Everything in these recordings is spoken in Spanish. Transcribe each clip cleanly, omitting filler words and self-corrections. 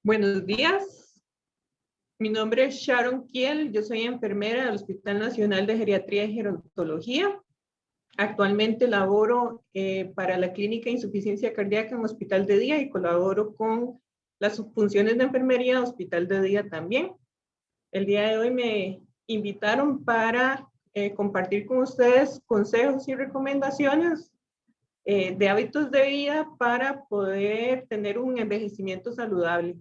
Buenos días, mi nombre es Sharon Kiel, yo soy enfermera del Hospital Nacional de Geriatría y Gerontología. Actualmente laboro para la Clínica de Insuficiencia Cardíaca en Hospital de Día y colaboro con las funciones de enfermería de Hospital de Día también. El día de hoy me invitaron para compartir con ustedes consejos y recomendaciones de hábitos de vida para poder tener un envejecimiento saludable.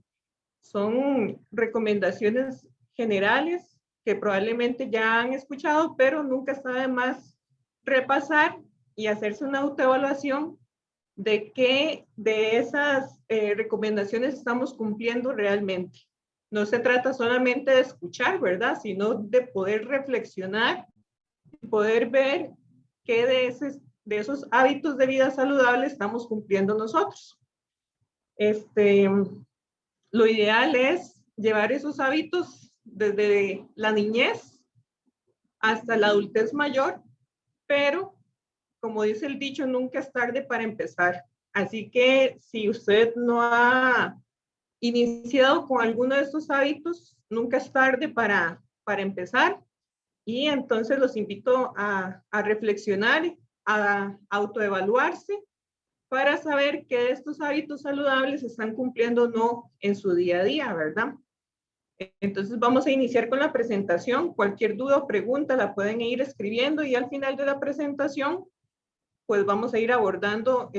Son recomendaciones generales que probablemente ya han escuchado, pero nunca está de más repasar y hacerse una autoevaluación de qué de esas recomendaciones estamos cumpliendo realmente. No se trata solamente de escuchar, ¿verdad? Sino de poder reflexionar y poder ver qué de esos hábitos de vida saludable estamos cumpliendo nosotros. Lo ideal es llevar esos hábitos desde la niñez hasta la adultez mayor, pero como dice el dicho, nunca es tarde para empezar. Así que si usted no ha iniciado con alguno de estos hábitos, nunca es tarde para empezar. Y entonces los invito a reflexionar, a autoevaluarse para saber que estos hábitos saludables se están cumpliendo o no en su día a día, ¿verdad? Entonces vamos a iniciar con la presentación. Cualquier duda o pregunta la pueden ir escribiendo y al final de la presentación, pues vamos a ir abordando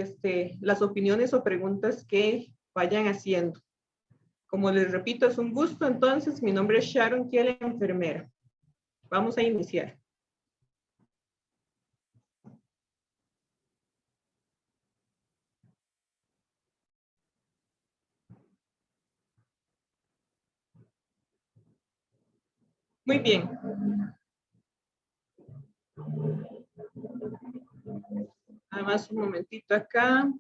las opiniones o preguntas que vayan haciendo. Como les repito, es un gusto. Entonces, mi nombre es Sharon Kiel, enfermera. Vamos a iniciar. Muy bien. Nada más un momentito acá.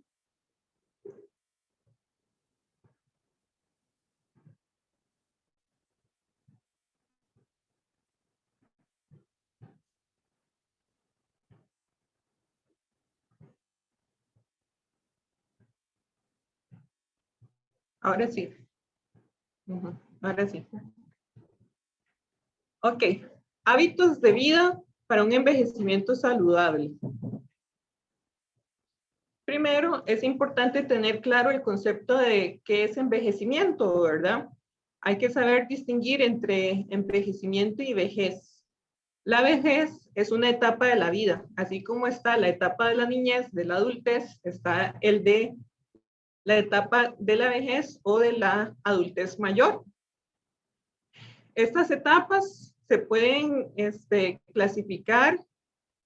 Ahora sí. Ahora sí. Ok. Hábitos de vida para un envejecimiento saludable. Primero, es importante tener claro el concepto de qué es envejecimiento, ¿verdad? Hay que saber distinguir entre envejecimiento y vejez. La vejez es una etapa de la vida, así como está la etapa de la niñez, de la adultez, está el de la etapa de la vejez o de la adultez mayor. Estas etapas se pueden clasificar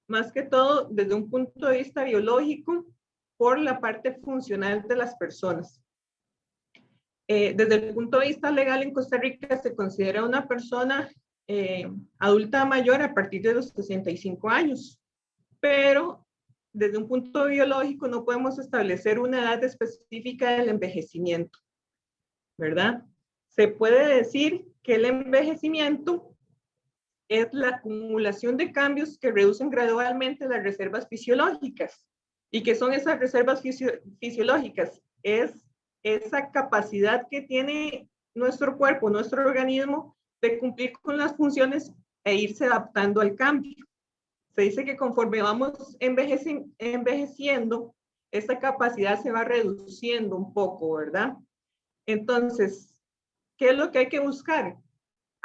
más que todo desde un punto de vista biológico por la parte funcional de las personas. Desde el punto de vista legal en Costa Rica se considera una persona adulta mayor a partir de los 65 años, pero desde un punto biológico no podemos establecer una edad específica del envejecimiento, ¿verdad? Se puede decir que el envejecimiento es la acumulación de cambios que reducen gradualmente las reservas fisiológicas. ¿Y qué son esas reservas fisiológicas? Es esa capacidad que tiene nuestro cuerpo, nuestro organismo, de cumplir con las funciones e irse adaptando al cambio. Se dice que conforme vamos envejeciendo, esta capacidad se va reduciendo un poco, ¿verdad? Entonces, ¿qué es lo que hay que buscar?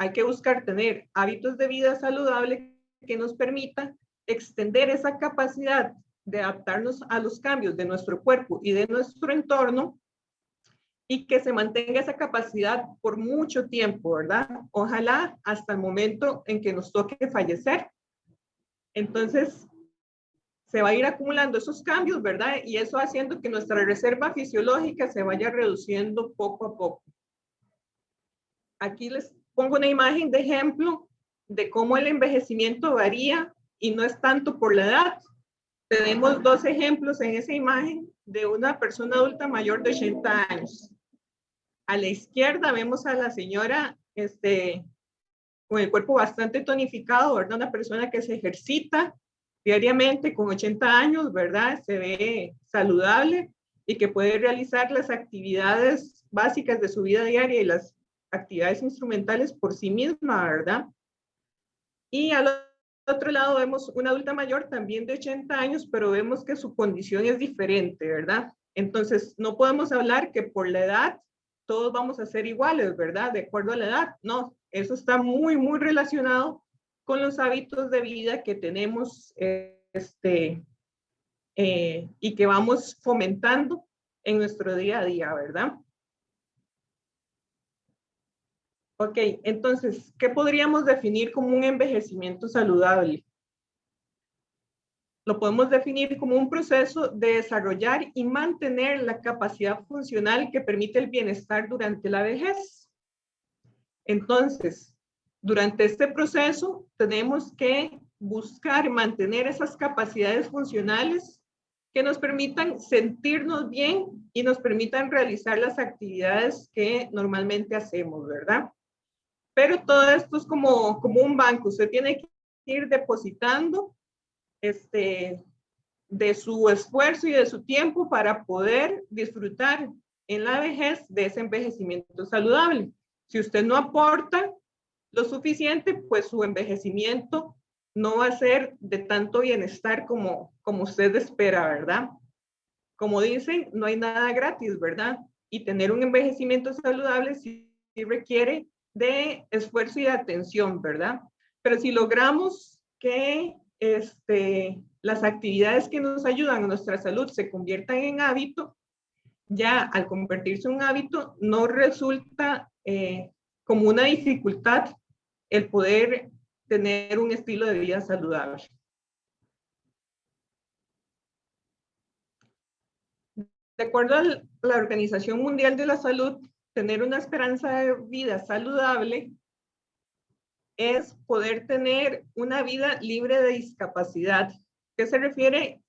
Hay que buscar tener hábitos de vida saludable que nos permitan extender esa capacidad de adaptarnos a los cambios de nuestro cuerpo y de nuestro entorno y que se mantenga esa capacidad por mucho tiempo, ¿verdad? Ojalá hasta el momento en que nos toque fallecer. Entonces, se va a ir acumulando esos cambios, ¿verdad? Y eso haciendo que nuestra reserva fisiológica se vaya reduciendo poco a poco. Aquí les pongo una imagen de ejemplo de cómo el envejecimiento varía y no es tanto por la edad. Tenemos dos ejemplos en esa imagen de una persona adulta mayor de 80 años. A la izquierda vemos a la señora con el cuerpo bastante tonificado, ¿verdad? Una persona que se ejercita diariamente con 80 años, ¿verdad? Se ve saludable. y que puede realizar las actividades básicas de su vida diaria y las actividades instrumentales por sí misma, ¿verdad? Y al otro lado vemos una adulta mayor también de 80 años, pero vemos que su condición es diferente, ¿verdad? Entonces, no podemos hablar que por la edad todos vamos a ser iguales, ¿verdad? De acuerdo a la edad. No, eso está muy, muy relacionado con los hábitos de vida que tenemos y que vamos fomentando en nuestro día a día, ¿verdad? Ok, entonces, ¿qué podríamos definir como un envejecimiento saludable? Lo podemos definir como un proceso de desarrollar y mantener la capacidad funcional que permite el bienestar durante la vejez. Entonces, durante este proceso tenemos que buscar mantener esas capacidades funcionales que nos permitan sentirnos bien y nos permitan realizar las actividades que normalmente hacemos, ¿verdad? Pero todo esto es como un banco. Usted tiene que ir depositando de su esfuerzo y de su tiempo para poder disfrutar en la vejez de ese envejecimiento saludable. Si usted no aporta lo suficiente, pues su envejecimiento no va a ser de tanto bienestar como usted espera, ¿verdad? Como dicen, no hay nada gratis, ¿verdad? Y tener un envejecimiento saludable sí requiere de esfuerzo y de atención, ¿verdad? Pero si logramos que las actividades que nos ayudan a nuestra salud se conviertan en hábito, ya al convertirse en un hábito, no resulta como una dificultad el poder tener un estilo de vida saludable. De acuerdo a la Organización Mundial de la Salud, tener una esperanza de vida saludable es poder tener una vida libre de discapacidad. ¿Qué se refiere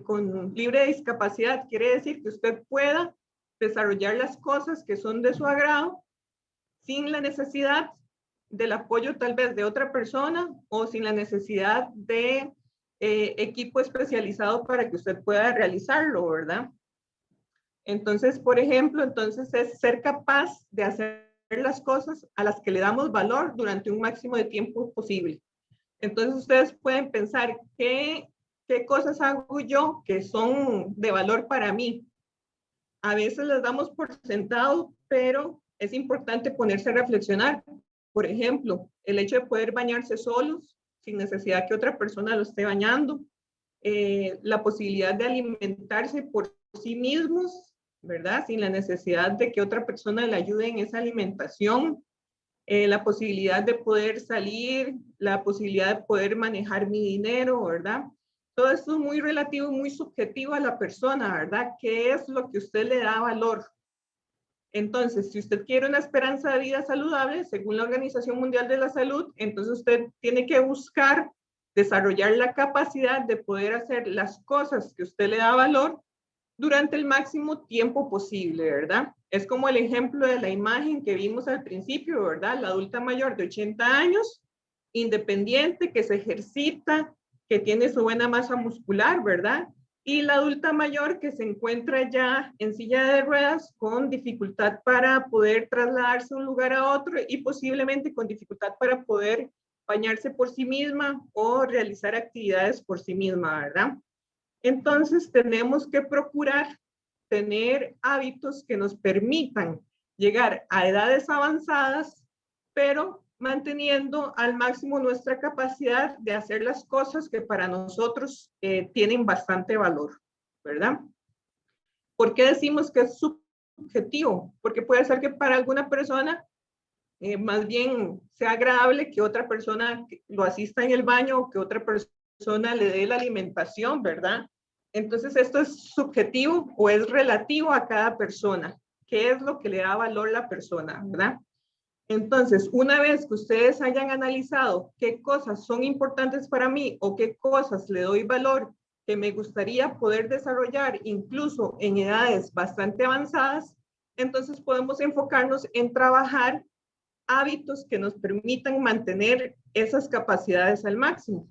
con libre de discapacidad? Quiere decir que usted pueda desarrollar las cosas que son de su agrado sin la necesidad del apoyo tal vez de otra persona o sin la necesidad de equipo especializado para que usted pueda realizarlo, ¿verdad? Entonces, por ejemplo, entonces es ser capaz de hacer las cosas a las que le damos valor durante un máximo de tiempo posible. Entonces, ustedes pueden pensar, ¿qué cosas hago yo que son de valor para mí? A veces les damos por sentado, pero es importante ponerse a reflexionar. Por ejemplo, el hecho de poder bañarse solos, sin necesidad que otra persona lo esté bañando, la posibilidad de alimentarse por sí mismos, ¿verdad? Sin la necesidad de que otra persona le ayude en esa alimentación, la posibilidad de poder salir, la posibilidad de poder manejar mi dinero, ¿verdad? Todo esto es muy relativo, muy subjetivo a la persona, ¿verdad? ¿Qué es lo que usted le da valor? Entonces, si usted quiere una esperanza de vida saludable, según la Organización Mundial de la Salud, entonces usted tiene que buscar desarrollar la capacidad de poder hacer las cosas que usted le da valor durante el máximo tiempo posible, ¿verdad? Es como el ejemplo de la imagen que vimos al principio, ¿verdad? La adulta mayor de 80 años, independiente, que se ejercita, que tiene su buena masa muscular, ¿verdad? Y la adulta mayor que se encuentra ya en silla de ruedas con dificultad para poder trasladarse de un lugar a otro y posiblemente con dificultad para poder bañarse por sí misma o realizar actividades por sí misma, ¿verdad? Entonces tenemos que procurar tener hábitos que nos permitan llegar a edades avanzadas, pero manteniendo al máximo nuestra capacidad de hacer las cosas que para nosotros tienen bastante valor, ¿verdad? ¿Por qué decimos que es subjetivo? Porque puede ser que para alguna persona más bien sea agradable que otra persona lo asista en el baño o que otra persona le dé la alimentación, ¿verdad? Entonces, esto es subjetivo o es relativo a cada persona. ¿Qué es lo que le da valor a la persona, verdad? Entonces, una vez que ustedes hayan analizado qué cosas son importantes para mí o qué cosas le doy valor que me gustaría poder desarrollar incluso en edades bastante avanzadas, entonces podemos enfocarnos en trabajar hábitos que nos permitan mantener esas capacidades al máximo.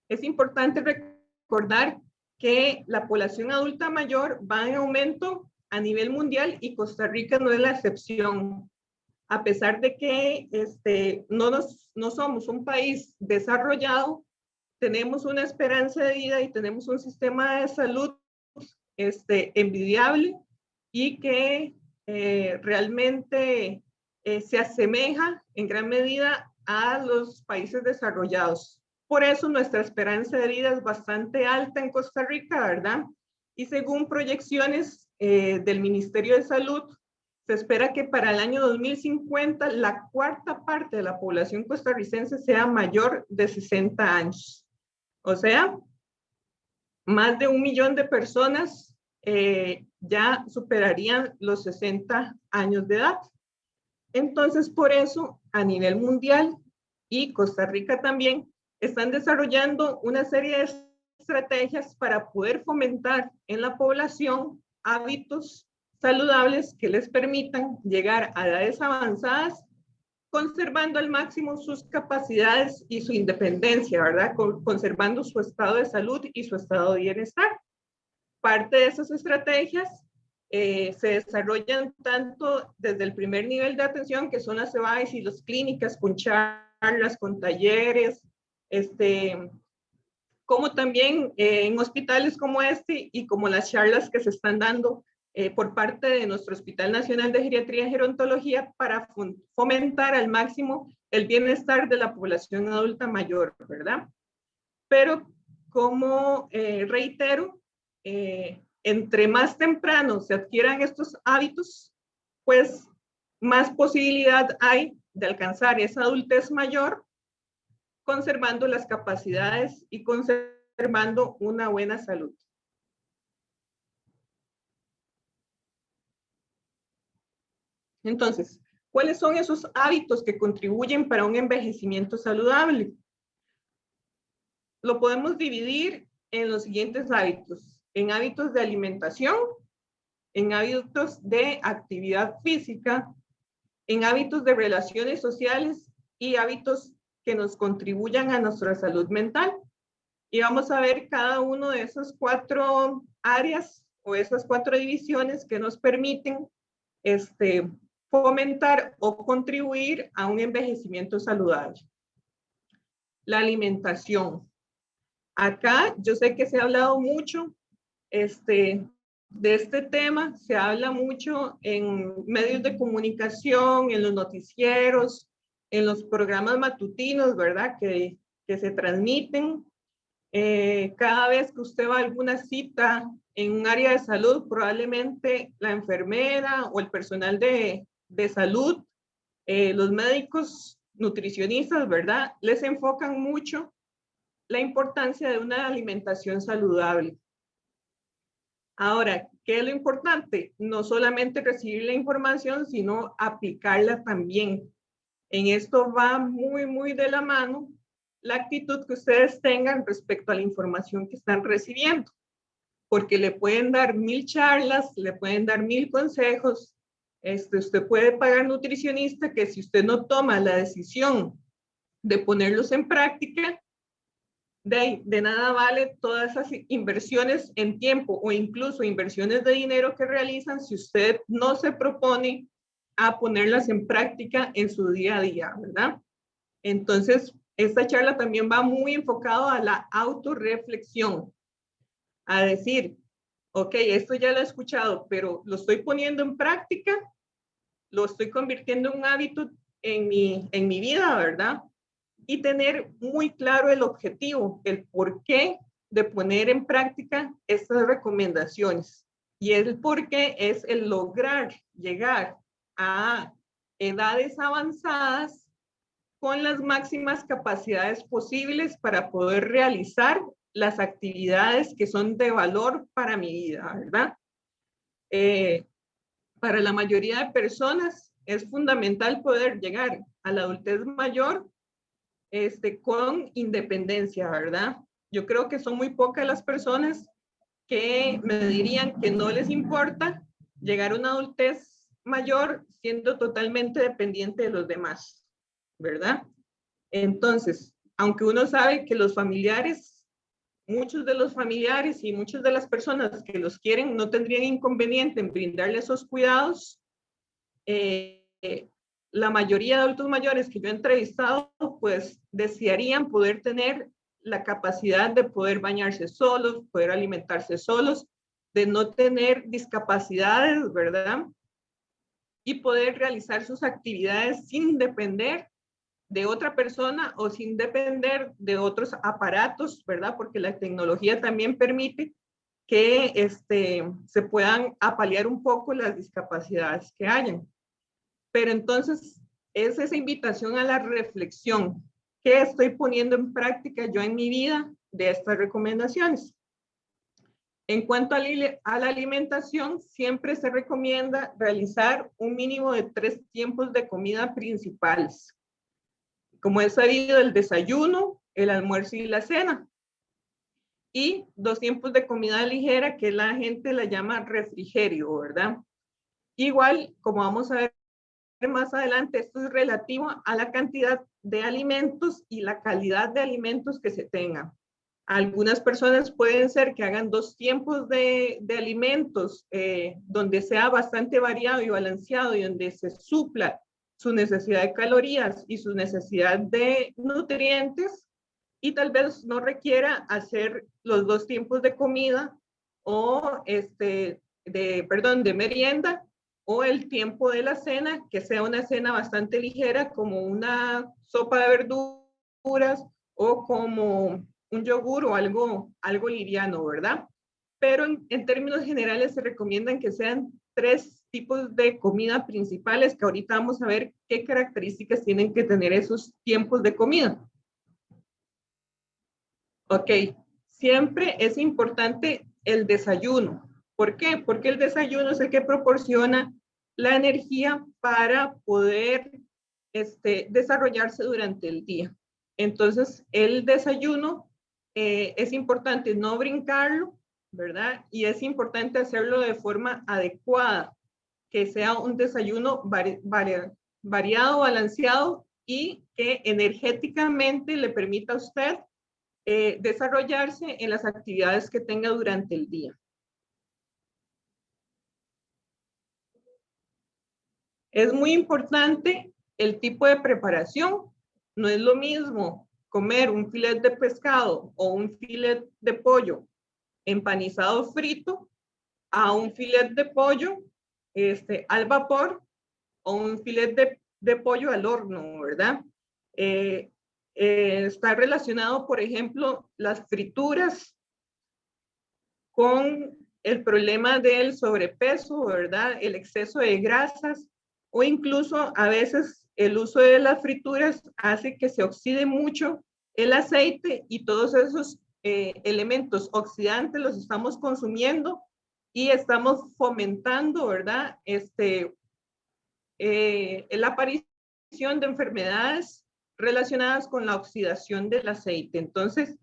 Es importante recordar que la población adulta mayor va en aumento a nivel mundial y Costa Rica no es la excepción. A pesar de que no somos un país desarrollado, tenemos una esperanza de vida y tenemos un sistema de salud envidiable y que realmente se asemeja en gran medida a los países desarrollados. Por eso nuestra esperanza de vida es bastante alta en Costa Rica, ¿verdad? Y según proyecciones del Ministerio de Salud, se espera que para el año 2050 la cuarta parte de la población costarricense sea mayor de 60 años. O sea, más de 1 millón de personas ya superarían los 60 años de edad. Entonces, por eso, a nivel mundial y Costa Rica también, están desarrollando una serie de estrategias para poder fomentar en la población hábitos saludables que les permitan llegar a edades avanzadas conservando al máximo sus capacidades y su independencia, ¿verdad? Conservando su estado de salud y su estado de bienestar. Parte de esas estrategias se desarrollan tanto desde el primer nivel de atención, que son las EBAIS y las clínicas, con charlas, con talleres, como también en hospitales como este y como las charlas que se están dando por parte de nuestro Hospital Nacional de Geriatría y Gerontología para fomentar al máximo el bienestar de la población adulta mayor, ¿verdad? Pero como reitero, entre más temprano se adquieran estos hábitos, pues más posibilidad hay de alcanzar esa adultez mayor, conservando las capacidades y conservando una buena salud. Entonces, ¿cuáles son esos hábitos que contribuyen para un envejecimiento saludable? Lo podemos dividir en los siguientes hábitos: en hábitos de alimentación, en hábitos de actividad física, en hábitos de relaciones sociales y hábitos que nos contribuyan a nuestra salud mental. Y vamos a ver cada uno de esas 4 áreas o esas 4 divisiones que nos permiten fomentar o contribuir a un envejecimiento saludable. La alimentación. Acá yo sé que se ha hablado mucho de este tema, se habla mucho en medios de comunicación, en los noticieros, en los programas matutinos, ¿verdad? Que se transmiten. Cada vez que usted va a alguna cita en un área de salud, probablemente la enfermera o el personal de salud, los médicos, nutricionistas, ¿verdad? Les enfocan mucho la importancia de una alimentación saludable. Ahora, ¿qué es lo importante? No solamente recibir la información, sino aplicarla también. En esto va muy, muy de la mano la actitud que ustedes tengan respecto a la información que están recibiendo, porque le pueden dar 1000 charlas, le pueden dar 1000 consejos. Usted puede pagar nutricionista, que si usted no toma la decisión de ponerlos en práctica, de nada vale todas esas inversiones en tiempo o incluso inversiones de dinero que realizan si usted no se propone a ponerlas en práctica en su día a día, ¿verdad? Entonces, esta charla también va muy enfocado a la autorreflexión, a decir, ok, esto ya lo he escuchado, pero lo estoy poniendo en práctica, lo estoy convirtiendo en un hábito en mi vida, ¿verdad? Y tener muy claro el objetivo, el porqué de poner en práctica estas recomendaciones. Y el porqué es el lograr llegar a edades avanzadas con las máximas capacidades posibles para poder realizar las actividades que son de valor para mi vida, ¿verdad? Para la mayoría de personas es fundamental poder llegar a la adultez mayor con independencia, ¿verdad? Yo creo que son muy pocas las personas que me dirían que no les importa llegar a una adultez mayor siendo totalmente dependiente de los demás, ¿verdad? Entonces, aunque uno sabe que los familiares muchos de los familiares y muchas de las personas que los quieren no tendrían inconveniente en brindarle esos cuidados. La mayoría de adultos mayores que yo he entrevistado, pues desearían poder tener la capacidad de poder bañarse solos, poder alimentarse solos, de no tener discapacidades, ¿verdad? Y poder realizar sus actividades sin depender de otra persona o sin depender de otros aparatos, ¿verdad? Porque la tecnología también permite que se puedan apalear un poco las discapacidades que hayan. Pero entonces es esa invitación a la reflexión. ¿Qué estoy poniendo en práctica yo en mi vida de estas recomendaciones? En cuanto a la alimentación, siempre se recomienda realizar un mínimo de 3 tiempos de comida principales. Como es sabido, el desayuno, el almuerzo y la cena. Y 2 tiempos de comida ligera, que la gente la llama refrigerio, ¿verdad? Igual, como vamos a ver más adelante, esto es relativo a la cantidad de alimentos y la calidad de alimentos que se tengan. Algunas personas pueden ser que hagan 2 tiempos de alimentos donde sea bastante variado y balanceado y donde se supla su necesidad de calorías y su necesidad de nutrientes, y tal vez no requiera hacer los 2 tiempos de comida o de merienda, o el tiempo de la cena, que sea una cena bastante ligera como una sopa de verduras o como un yogur o algo liviano, ¿verdad? Pero en términos generales se recomiendan que sean 3 tipos de comida principales, que ahorita vamos a ver qué características tienen que tener esos tiempos de comida. Ok, siempre es importante el desayuno. ¿Por qué? Porque el desayuno es el que proporciona la energía para poder desarrollarse durante el día. Entonces, el desayuno es importante no brincarlo, ¿verdad? Y es importante hacerlo de forma adecuada, que sea un desayuno variado, balanceado y que energéticamente le permita a usted desarrollarse en las actividades que tenga durante el día. Es muy importante el tipo de preparación. No es lo mismo comer un filet de pescado o un filet de pollo empanizado frito a un filet de pollo al vapor o un filet de pollo al horno, ¿verdad? Está relacionado, por ejemplo, las frituras con el problema del sobrepeso, ¿verdad? El exceso de grasas, o incluso a veces el uso de las frituras hace que se oxide mucho el aceite, y todos esos elementos oxidantes los estamos consumiendo y estamos fomentando, ¿verdad? La aparición de enfermedades relacionadas con la oxidación del aceite. Entonces,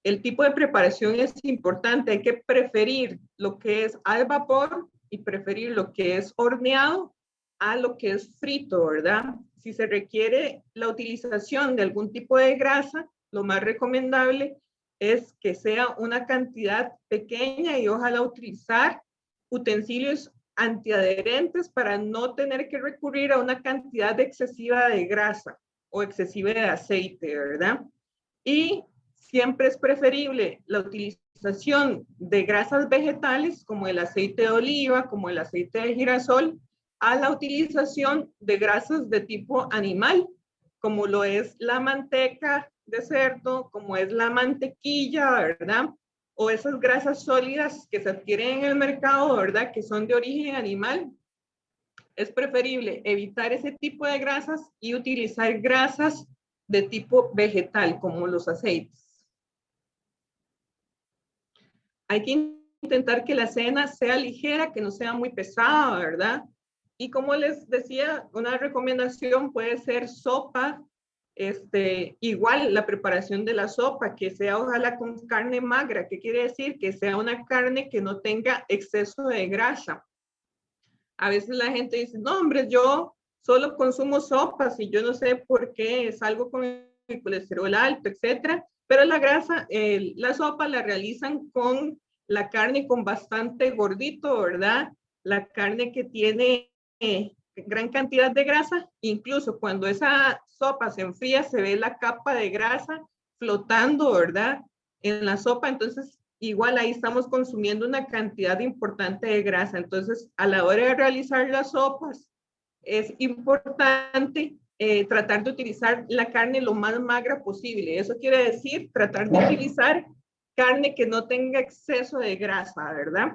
el tipo de preparación es importante. Hay que preferir lo que es al vapor y preferir lo que es horneado a lo que es frito, ¿verdad? Si se requiere la utilización de algún tipo de grasa, lo más recomendable es que sea una cantidad pequeña y ojalá utilizar utensilios antiadherentes para no tener que recurrir a una cantidad excesiva de grasa o excesiva de aceite, ¿verdad? Y siempre es preferible la utilización de grasas vegetales como el aceite de oliva, como el aceite de girasol, a la utilización de grasas de tipo animal, como lo es la manteca de cerdo, como es la mantequilla, ¿verdad? O esas grasas sólidas que se adquieren en el mercado, ¿verdad? Que son de origen animal. Es preferible evitar ese tipo de grasas y utilizar grasas de tipo vegetal, como los aceites. Hay que intentar que la cena sea ligera, que no sea muy pesada, ¿verdad? Y como les decía, una recomendación puede ser sopa, igual la preparación de la sopa, que sea ojalá con carne magra. ¿Qué quiere decir? Que sea una carne que no tenga exceso de grasa. A veces la gente dice, no, hombre, yo solo consumo sopas y yo no sé por qué salgo con el colesterol alto, etcétera. Pero la grasa, la sopa la realizan con la carne con bastante gordito, ¿verdad? La carne que tiene gran cantidad de grasa, incluso cuando esa sopa se enfría, se ve la capa de grasa flotando, ¿verdad? En la sopa, entonces igual ahí estamos consumiendo una cantidad importante de grasa. Entonces, a la hora de realizar las sopas, es importante tratar de utilizar la carne lo más magra posible. Eso quiere decir tratar de utilizar carne que no tenga exceso de grasa, ¿verdad?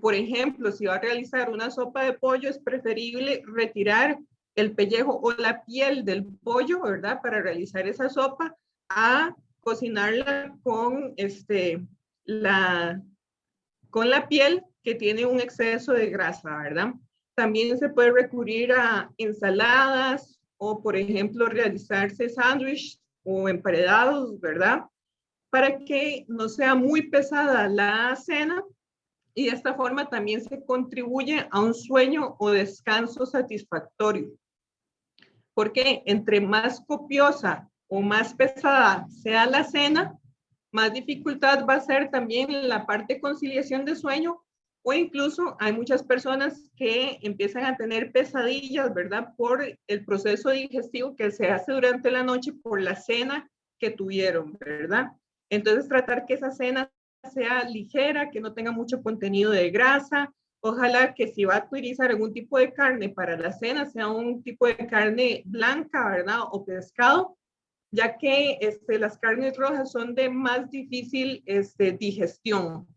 Por ejemplo, si va a realizar una sopa de pollo, es preferible retirar el pellejo o la piel del pollo, ¿verdad? Para realizar esa sopa, a cocinarla con, con la piel que tiene un exceso de grasa, ¿verdad? También se puede recurrir a ensaladas o, por ejemplo, realizarse sándwiches o emparedados, ¿verdad? Para que no sea muy pesada la cena y de esta forma también se contribuye a un sueño o descanso satisfactorio. Porque entre más copiosa o más pesada sea la cena, más dificultad va a ser también en la parte de conciliación de sueño, o incluso hay muchas personas que empiezan a tener pesadillas, ¿verdad? Por el proceso digestivo que se hace durante la noche por la cena que tuvieron, ¿verdad? Entonces tratar que esa cena sea ligera, que no tenga mucho contenido de grasa. Ojalá que si va a utilizar algún tipo de carne para la cena, sea un tipo de carne blanca, ¿verdad? O pescado, ya que las carnes rojas son de más difícil digestión.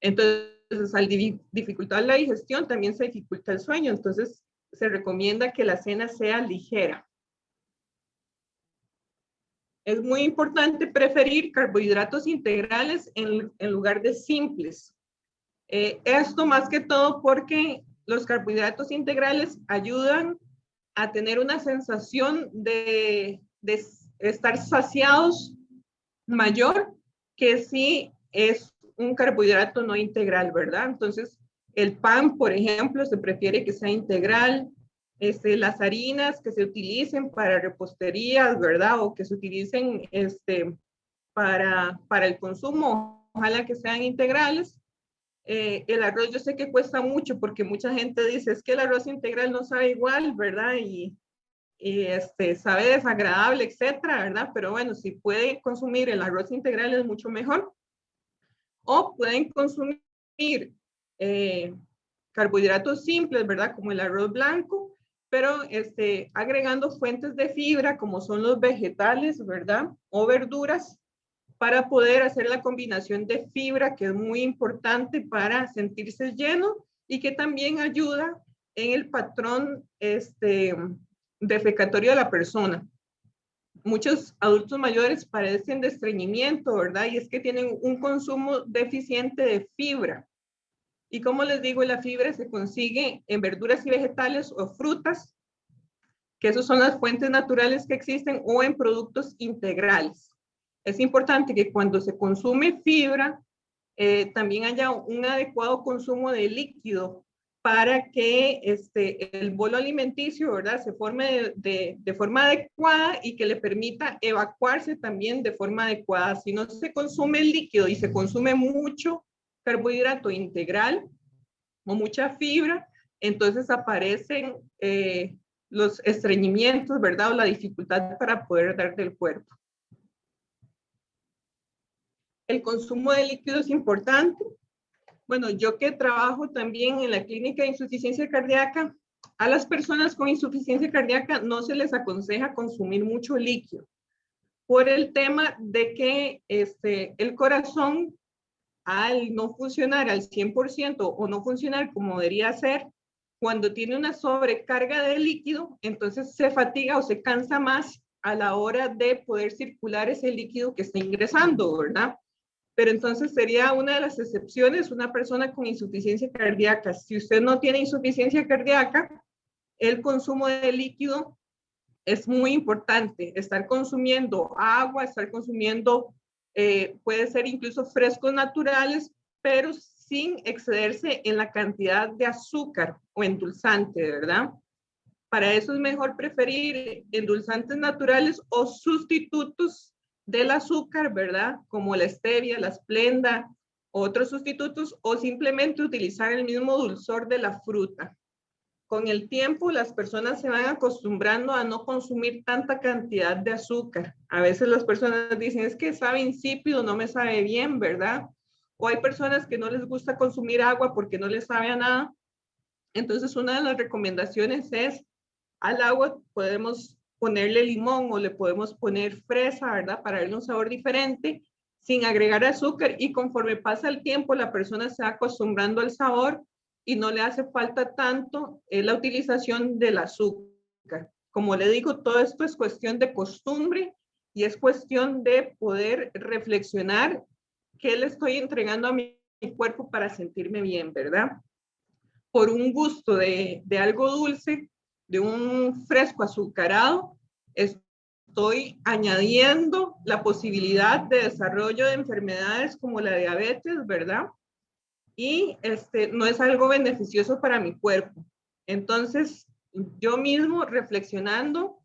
Entonces, al dificultar la digestión, también se dificulta el sueño. Entonces, se recomienda que la cena sea ligera. Es muy importante preferir carbohidratos integrales en lugar de simples. Esto más que todo porque los carbohidratos integrales ayudan a tener una sensación de estar saciados mayor que si es un carbohidrato no integral, ¿verdad? Entonces, el pan, por ejemplo, se prefiere que sea integral. Las harinas que se utilicen para reposterías, ¿verdad? O que se utilicen para el consumo, ojalá que sean integrales. El arroz yo sé que cuesta mucho porque mucha gente dice, es que el arroz integral no sabe igual, ¿verdad? Y sabe desagradable, etcétera, ¿verdad? Pero bueno, si pueden consumir el arroz integral es mucho mejor. O pueden consumir eh, carbohidratos simples, ¿verdad? Como el arroz blanco, pero agregando fuentes de fibra como son los vegetales, ¿verdad? O verduras para poder hacer la combinación de fibra, que es muy importante para sentirse lleno y que también ayuda en el patrón defecatorio de la persona. Muchos adultos mayores padecen de estreñimiento, ¿verdad? Y es que tienen un consumo deficiente de fibra. Y como les digo, la fibra se consigue en verduras y vegetales o frutas, que esas son las fuentes naturales que existen, o en productos integrales. Es importante que cuando se consume fibra, también haya un adecuado consumo de líquido para que el bolo alimenticio, ¿verdad?, se forme de forma adecuada y que le permita evacuarse también de forma adecuada. Si no se consume el líquido y se consume mucho carbohidrato integral o mucha fibra, entonces aparecen los estreñimientos, ¿verdad?, o la dificultad para poder dar del cuerpo. El consumo de líquido es importante. Bueno, yo que trabajo también en la clínica de insuficiencia cardíaca, a las personas con insuficiencia cardíaca no se les aconseja consumir mucho líquido por el tema de que el corazón, al no funcionar al 100% o no funcionar como debería ser, cuando tiene una sobrecarga de líquido, entonces se fatiga o se cansa más a la hora de poder circular ese líquido que está ingresando, ¿verdad? Pero entonces sería una de las excepciones una persona con insuficiencia cardíaca. Si usted no tiene insuficiencia cardíaca, el consumo de líquido es muy importante. Estar consumiendo agua, estar consumiendo, puede ser incluso frescos naturales, pero sin excederse en la cantidad de azúcar o endulzante, ¿verdad? Para eso es mejor preferir endulzantes naturales o sustitutos del azúcar, ¿verdad? Como la stevia, la Splenda, otros sustitutos, o simplemente utilizar el mismo dulzor de la fruta. Con el tiempo, las personas se van acostumbrando a no consumir tanta cantidad de azúcar. A veces las personas dicen, es que sabe insípido, no me sabe bien, ¿verdad? O hay personas que no les gusta consumir agua porque no les sabe a nada. Entonces, una de las recomendaciones es, al agua podemos ponerle limón o le podemos poner fresa, ¿verdad? Para darle un sabor diferente, sin agregar azúcar, y conforme pasa el tiempo, la persona se va acostumbrando al sabor y no le hace falta tanto la utilización del azúcar. Como le digo, todo esto es cuestión de costumbre y es cuestión de poder reflexionar qué le estoy entregando a mi cuerpo para sentirme bien, ¿verdad? Por un gusto de algo dulce, de un fresco azucarado, estoy añadiendo la posibilidad de desarrollo de enfermedades como la diabetes, ¿verdad? Y no es algo beneficioso para mi cuerpo. Entonces, yo mismo reflexionando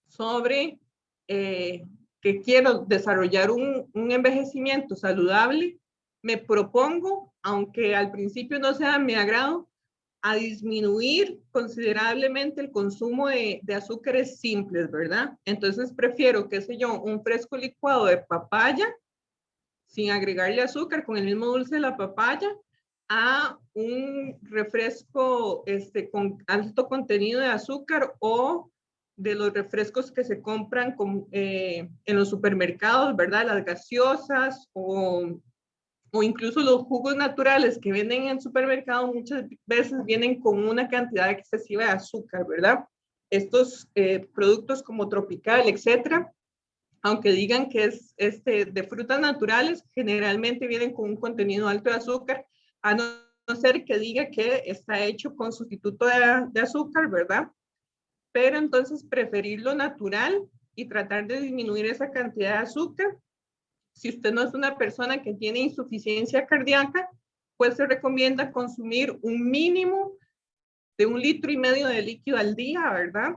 sobre que quiero desarrollar un envejecimiento saludable, me propongo, aunque al principio no sea de mi agrado, a disminuir considerablemente el consumo de azúcares simples, ¿verdad? Entonces prefiero, qué sé yo, un fresco licuado de papaya sin agregarle azúcar, con el mismo dulce de la papaya, a un refresco con alto contenido de azúcar, o de los refrescos que se compran en los supermercados, ¿verdad? Las gaseosas o incluso los jugos naturales que venden en el supermercado muchas veces vienen con una cantidad excesiva de azúcar, ¿verdad? Estos productos como Tropical, etcétera, aunque digan que es de frutas naturales, generalmente vienen con un contenido alto de azúcar, a no ser que diga que está hecho con sustituto de azúcar, ¿verdad? Pero entonces preferir lo natural y tratar de disminuir esa cantidad de azúcar. Si usted no es una persona que tiene insuficiencia cardíaca, pues se recomienda consumir un mínimo de 1,5 litros de líquido al día, ¿verdad?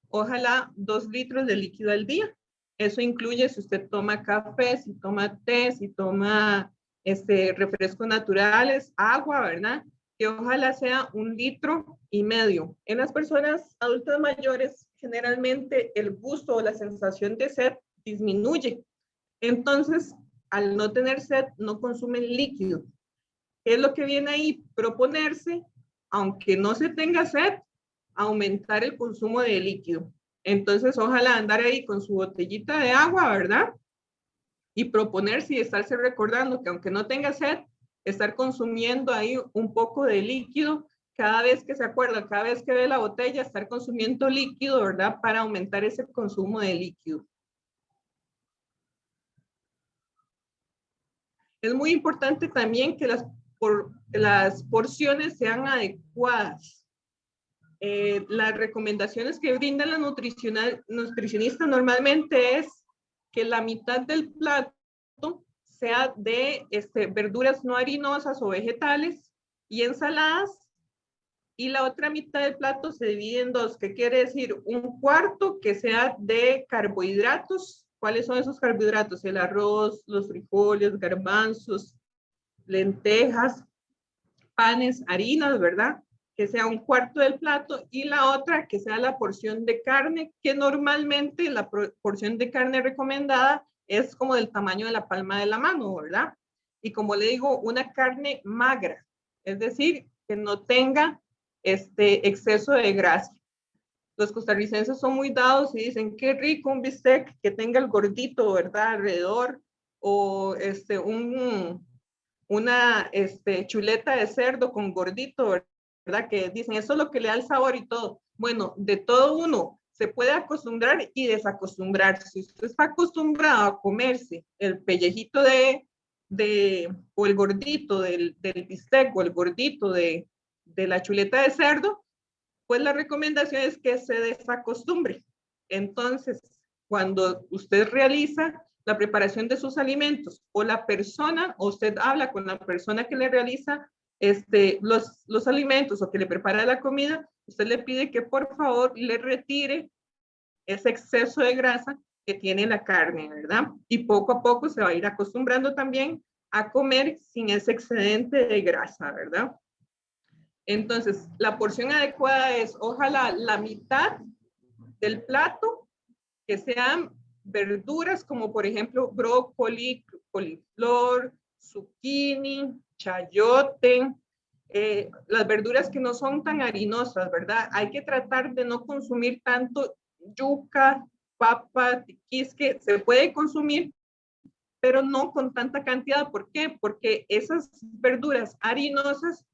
Ojalá 2 litros de líquido al día. Eso incluye si usted toma café, si toma té, si toma refrescos naturales, agua, ¿verdad? Que ojalá sea 1,5 litros. En las personas adultas mayores, generalmente el gusto o la sensación de sed disminuye. Entonces, al no tener sed, no consumen líquido. ¿Qué es lo que viene ahí? Proponerse, aunque no se tenga sed, aumentar el consumo de líquido. Entonces, ojalá andar ahí con su botellita de agua, ¿verdad? Y proponerse y estarse recordando que aunque no tenga sed, estar consumiendo ahí un poco de líquido cada vez que se acuerda, cada vez que ve la botella, estar consumiendo líquido, ¿verdad? Para aumentar ese consumo de líquido. Es muy importante también que las porciones sean adecuadas. Las recomendaciones que brindan las nutricionistas normalmente es que la mitad del plato sea de verduras no harinosas o vegetales y ensaladas, y la otra mitad del plato se divide en dos, que quiere decir un cuarto que sea de carbohidratos. ¿Cuáles son esos carbohidratos? El arroz, los frijoles, garbanzos, lentejas, panes, harinas, ¿verdad? Que sea un cuarto del plato, y la otra que sea la porción de carne, que normalmente la porción de carne recomendada es como del tamaño de la palma de la mano, ¿verdad? Y como le digo, una carne magra, es decir, que no tenga exceso de grasa. Los costarricenses son muy dados y dicen, qué rico un bistec que tenga el gordito, ¿verdad? Alrededor, o una chuleta de cerdo con gordito, ¿verdad? Que dicen, eso es lo que le da el sabor y todo. Bueno, de todo uno se puede acostumbrar y desacostumbrar. Si usted está acostumbrado a comerse el pellejito o el gordito del bistec, o el gordito de la chuleta de cerdo, pues la recomendación es que se desacostumbre. Entonces, cuando usted realiza la preparación de sus alimentos, o la persona, o usted habla con la persona que le realiza los alimentos o que le prepara la comida, usted le pide que por favor le retire ese exceso de grasa que tiene la carne, ¿verdad? Y poco a poco se va a ir acostumbrando también a comer sin ese excedente de grasa, ¿verdad? Entonces, la porción adecuada es ojalá la mitad del plato, que sean verduras como por ejemplo brócoli, coliflor, zucchini, chayote, las verduras que no son tan harinosas, ¿verdad? Hay que tratar de no consumir tanto yuca, papa, tiquisque, se puede consumir, pero no con tanta cantidad. ¿Por qué? Porque esas verduras harinosas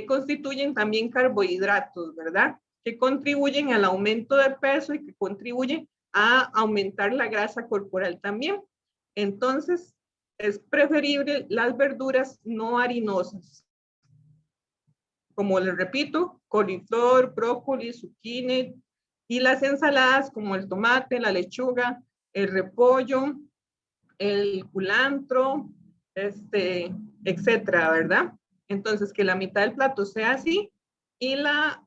constituyen también carbohidratos, ¿verdad? Que contribuyen al aumento de peso y que contribuyen a aumentar la grasa corporal también. Entonces, es preferible las verduras no harinosas. Como les repito, coliflor, brócoli, zucchini y las ensaladas como el tomate, la lechuga, el repollo, el culantro, etcétera, ¿verdad? Entonces, que la mitad del plato sea así y la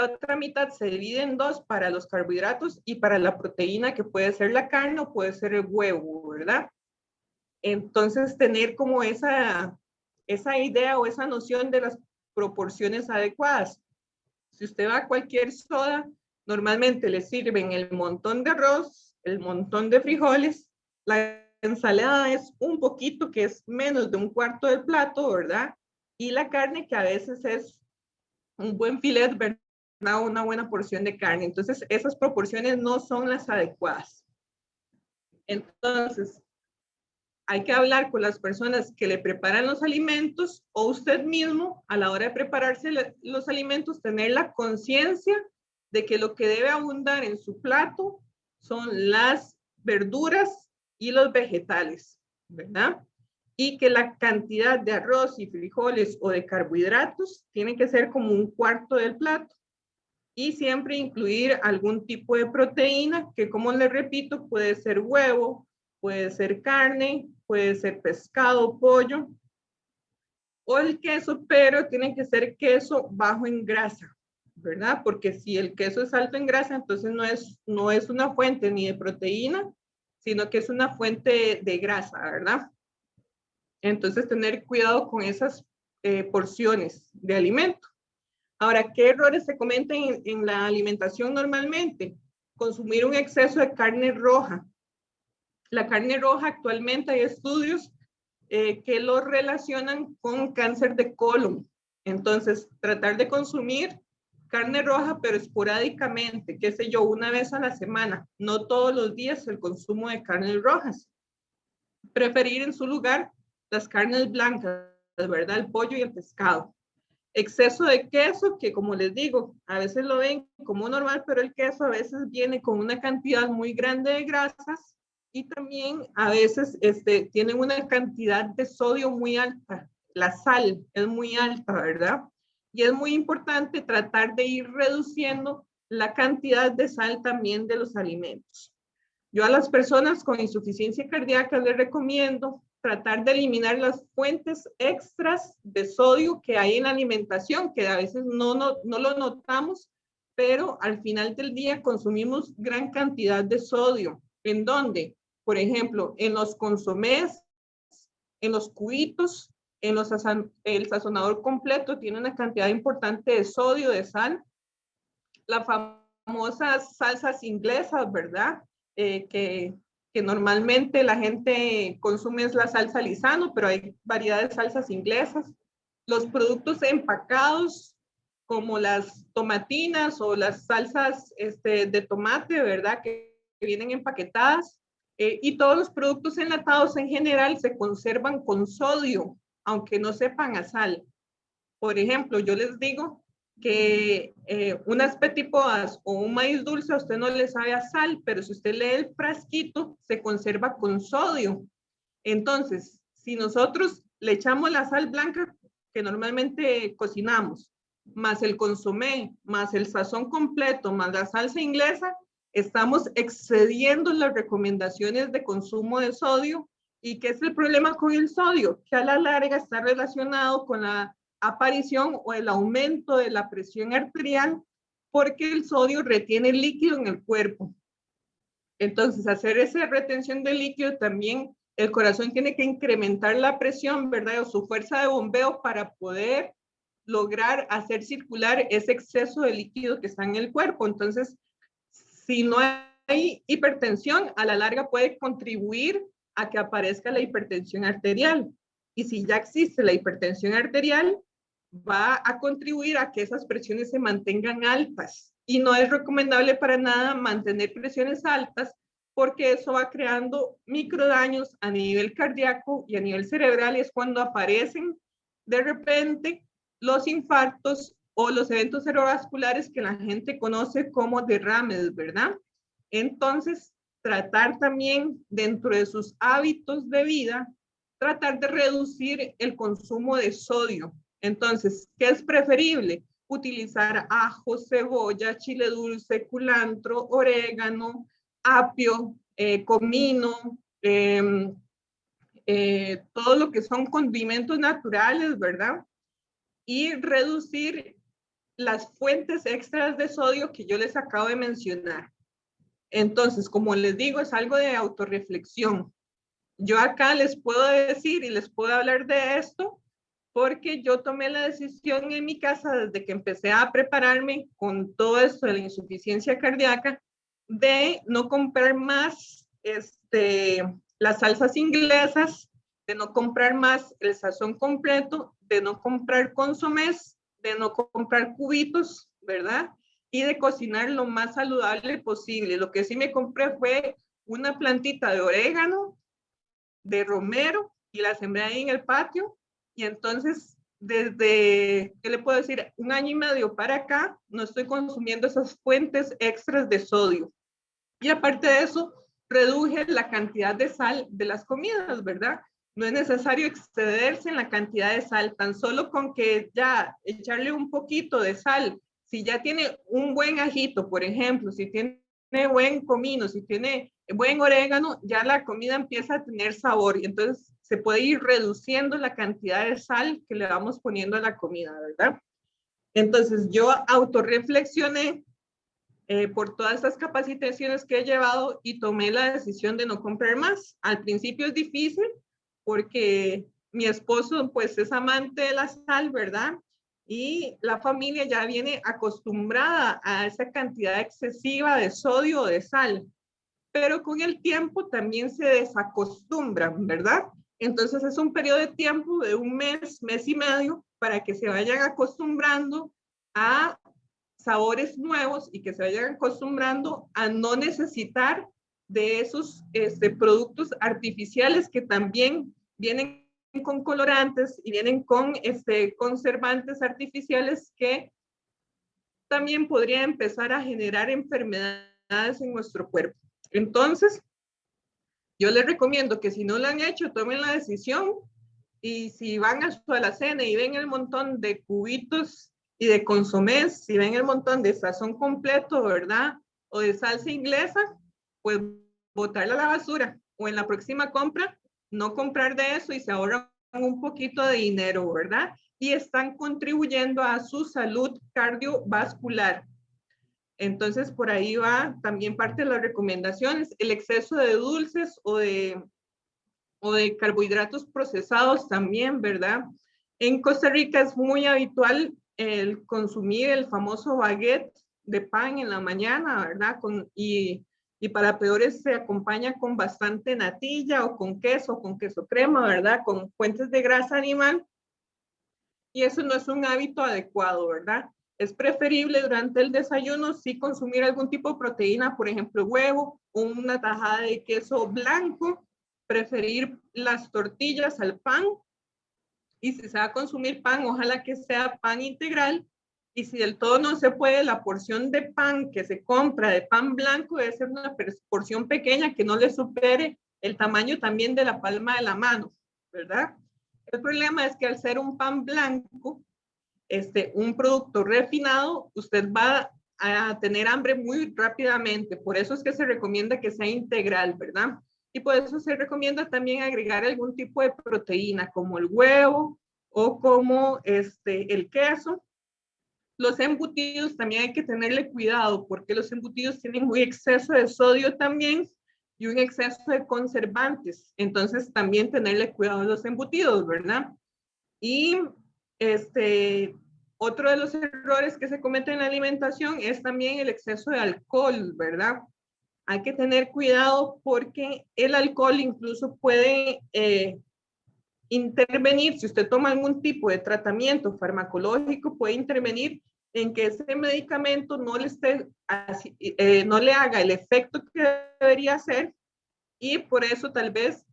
otra mitad se divide en dos para los carbohidratos y para la proteína, que puede ser la carne o puede ser el huevo, ¿verdad? Entonces, tener como esa idea o esa noción de las proporciones adecuadas. Si usted va a cualquier soda, normalmente le sirven el montón de arroz, el montón de frijoles, la ensalada es un poquito, que es menos de un cuarto del plato, ¿verdad? Y la carne, que a veces es un buen filet, ¿verdad? Una buena porción de carne. Entonces, esas proporciones no son las adecuadas. Entonces, hay que hablar con las personas que le preparan los alimentos o usted mismo a la hora de prepararse los alimentos, tener la conciencia de que lo que debe abundar en su plato son las verduras y los vegetales, ¿verdad? Y que la cantidad de arroz y frijoles o de carbohidratos tiene que ser como un cuarto del plato. Y siempre incluir algún tipo de proteína, que como les repito, puede ser huevo, puede ser carne, puede ser pescado, pollo o el queso, pero tiene que ser queso bajo en grasa, ¿verdad? Porque si el queso es alto en grasa, entonces no es una fuente ni de proteína, sino que es una fuente de grasa, ¿verdad? Entonces tener cuidado con esas porciones de alimento. Ahora, ¿qué errores se cometen en la alimentación normalmente? Consumir un exceso de carne roja. La carne roja, actualmente hay estudios que lo relacionan con cáncer de colon. Entonces, tratar de consumir carne roja, pero esporádicamente, qué sé yo, una vez a la semana, no todos los días el consumo de carnes rojas. Preferir en su lugar las carnes blancas, ¿verdad? El pollo y el pescado. Exceso de queso, que como les digo, a veces lo ven como normal, pero el queso a veces viene con una cantidad muy grande de grasas y también a veces tienen una cantidad de sodio muy alta. La sal es muy alta, ¿verdad? Y es muy importante tratar de ir reduciendo la cantidad de sal también de los alimentos. Yo a las personas con insuficiencia cardíaca les recomiendo tratar de eliminar las fuentes extras de sodio que hay en la alimentación, que a veces no lo notamos, pero al final del día consumimos gran cantidad de sodio. ¿En dónde? Por ejemplo, en los consomés, en los cubitos, el sazonador completo tiene una cantidad importante de sodio, de sal. Las famosas salsas inglesas, ¿verdad? Que normalmente la gente consume es la salsa Lizano, pero hay variedad de salsas inglesas. Los productos empacados, como las tomatinas o las salsas de tomate, ¿verdad? Que vienen empaquetadas. Y todos los productos enlatados en general se conservan con sodio, aunque no sepan a sal. Por ejemplo, yo les digo que unas petipoas o un maíz dulce a usted no le sabe a sal, pero si usted lee el frasquito, se conserva con sodio. Entonces, si nosotros le echamos la sal blanca que normalmente cocinamos, más el consomé, más el sazón completo, más la salsa inglesa, estamos excediendo las recomendaciones de consumo de sodio. ¿Y qué es el problema con el sodio? Que a la larga está relacionado con la aparición o el aumento de la presión arterial porque el sodio retiene líquido en el cuerpo. Entonces, hacer esa retención de líquido también, el corazón tiene que incrementar la presión, ¿verdad? O su fuerza de bombeo para poder lograr hacer circular ese exceso de líquido que está en el cuerpo. Entonces, si no hay hipertensión, a la larga puede contribuir a que aparezca la hipertensión arterial. Y si ya existe la hipertensión arterial, va a contribuir a que esas presiones se mantengan altas. Y no es recomendable para nada mantener presiones altas porque eso va creando microdaños a nivel cardíaco y a nivel cerebral, y es cuando aparecen de repente los infartos o los eventos cerebrovasculares que la gente conoce como derrames, ¿verdad? Entonces, tratar también dentro de sus hábitos de vida, tratar de reducir el consumo de sodio. Entonces, ¿qué es preferible? Utilizar ajo, cebolla, chile dulce, culantro, orégano, apio, comino, todo lo que son condimentos naturales, ¿verdad? Y reducir las fuentes extras de sodio que yo les acabo de mencionar. Entonces, como les digo, es algo de autorreflexión. Yo acá les puedo decir y les puedo hablar de esto porque yo tomé la decisión en mi casa desde que empecé a prepararme con todo esto de la insuficiencia cardíaca de no comprar más las salsas inglesas, de no comprar más el sazón completo, de no comprar consomés, de no comprar cubitos, ¿verdad? Y de cocinar lo más saludable posible. Lo que sí me compré fue una plantita de orégano, de romero, y la sembré ahí en el patio. Y entonces, desde, ¿qué le puedo decir? 1 año y medio para acá, no estoy consumiendo esas fuentes extras de sodio. Y aparte de eso, reduje la cantidad de sal de las comidas, ¿verdad? No es necesario excederse en la cantidad de sal, tan solo con que ya echarle un poquito de sal. Si ya tiene un buen ajito, por ejemplo, si tiene buen comino, si tiene buen orégano, ya la comida empieza a tener sabor y entonces se puede ir reduciendo la cantidad de sal que le vamos poniendo a la comida, ¿verdad? Entonces yo autorreflexioné por todas estas capacitaciones que he llevado y tomé la decisión de no comprar más. Al principio es difícil porque mi esposo pues es amante de la sal, ¿verdad? Y la familia ya viene acostumbrada a esa cantidad excesiva de sodio o de sal, pero con el tiempo también se desacostumbran, ¿verdad? Entonces es un periodo de tiempo de 1 mes, mes y medio, para que se vayan acostumbrando a sabores nuevos y que se vayan acostumbrando a no necesitar de esos productos artificiales que también vienen con colorantes y vienen con conservantes artificiales que también podrían empezar a generar enfermedades en nuestro cuerpo. Entonces, yo les recomiendo que si no lo han hecho, tomen la decisión, y si van a su alacena y ven el montón de cubitos y de consomés, si ven el montón de sazón completo, ¿verdad? O de salsa inglesa, pues botarla a la basura. O en la próxima compra, no comprar de eso y se ahorran un poquito de dinero, ¿verdad? Y están contribuyendo a su salud cardiovascular. Entonces, por ahí va también parte de las recomendaciones. El exceso de dulces o de carbohidratos procesados también, ¿verdad? En Costa Rica es muy habitual el consumir el famoso baguette de pan en la mañana, ¿verdad? Y para peores se acompaña con bastante natilla o con queso crema, ¿verdad? Con fuentes de grasa animal. Y eso no es un hábito adecuado, ¿verdad? Es preferible durante el desayuno sí consumir algún tipo de proteína, por ejemplo, huevo, una tajada de queso blanco, preferir las tortillas al pan, y si se va a consumir pan, ojalá que sea pan integral, y si del todo no se puede, la porción de pan que se compra de pan blanco debe ser una porción pequeña que no le supere el tamaño también de la palma de la mano, ¿verdad? El problema es que al ser un pan blanco, un producto refinado, usted va a tener hambre muy rápidamente. Por eso es que se recomienda que sea integral, ¿verdad? Y por eso se recomienda también agregar algún tipo de proteína, como el huevo o como el queso, Los embutidos también hay que tenerle cuidado porque los embutidos tienen un exceso de sodio también y un exceso de conservantes. Entonces también tenerle cuidado a los embutidos, ¿verdad? Y otro de los errores que se cometen en la alimentación es también el exceso de alcohol, ¿verdad? Hay que tener cuidado porque el alcohol incluso puede intervenir, si usted toma algún tipo de tratamiento farmacológico, puede intervenir en que ese medicamento no le, no le haga el efecto que debería hacer y por eso tal vez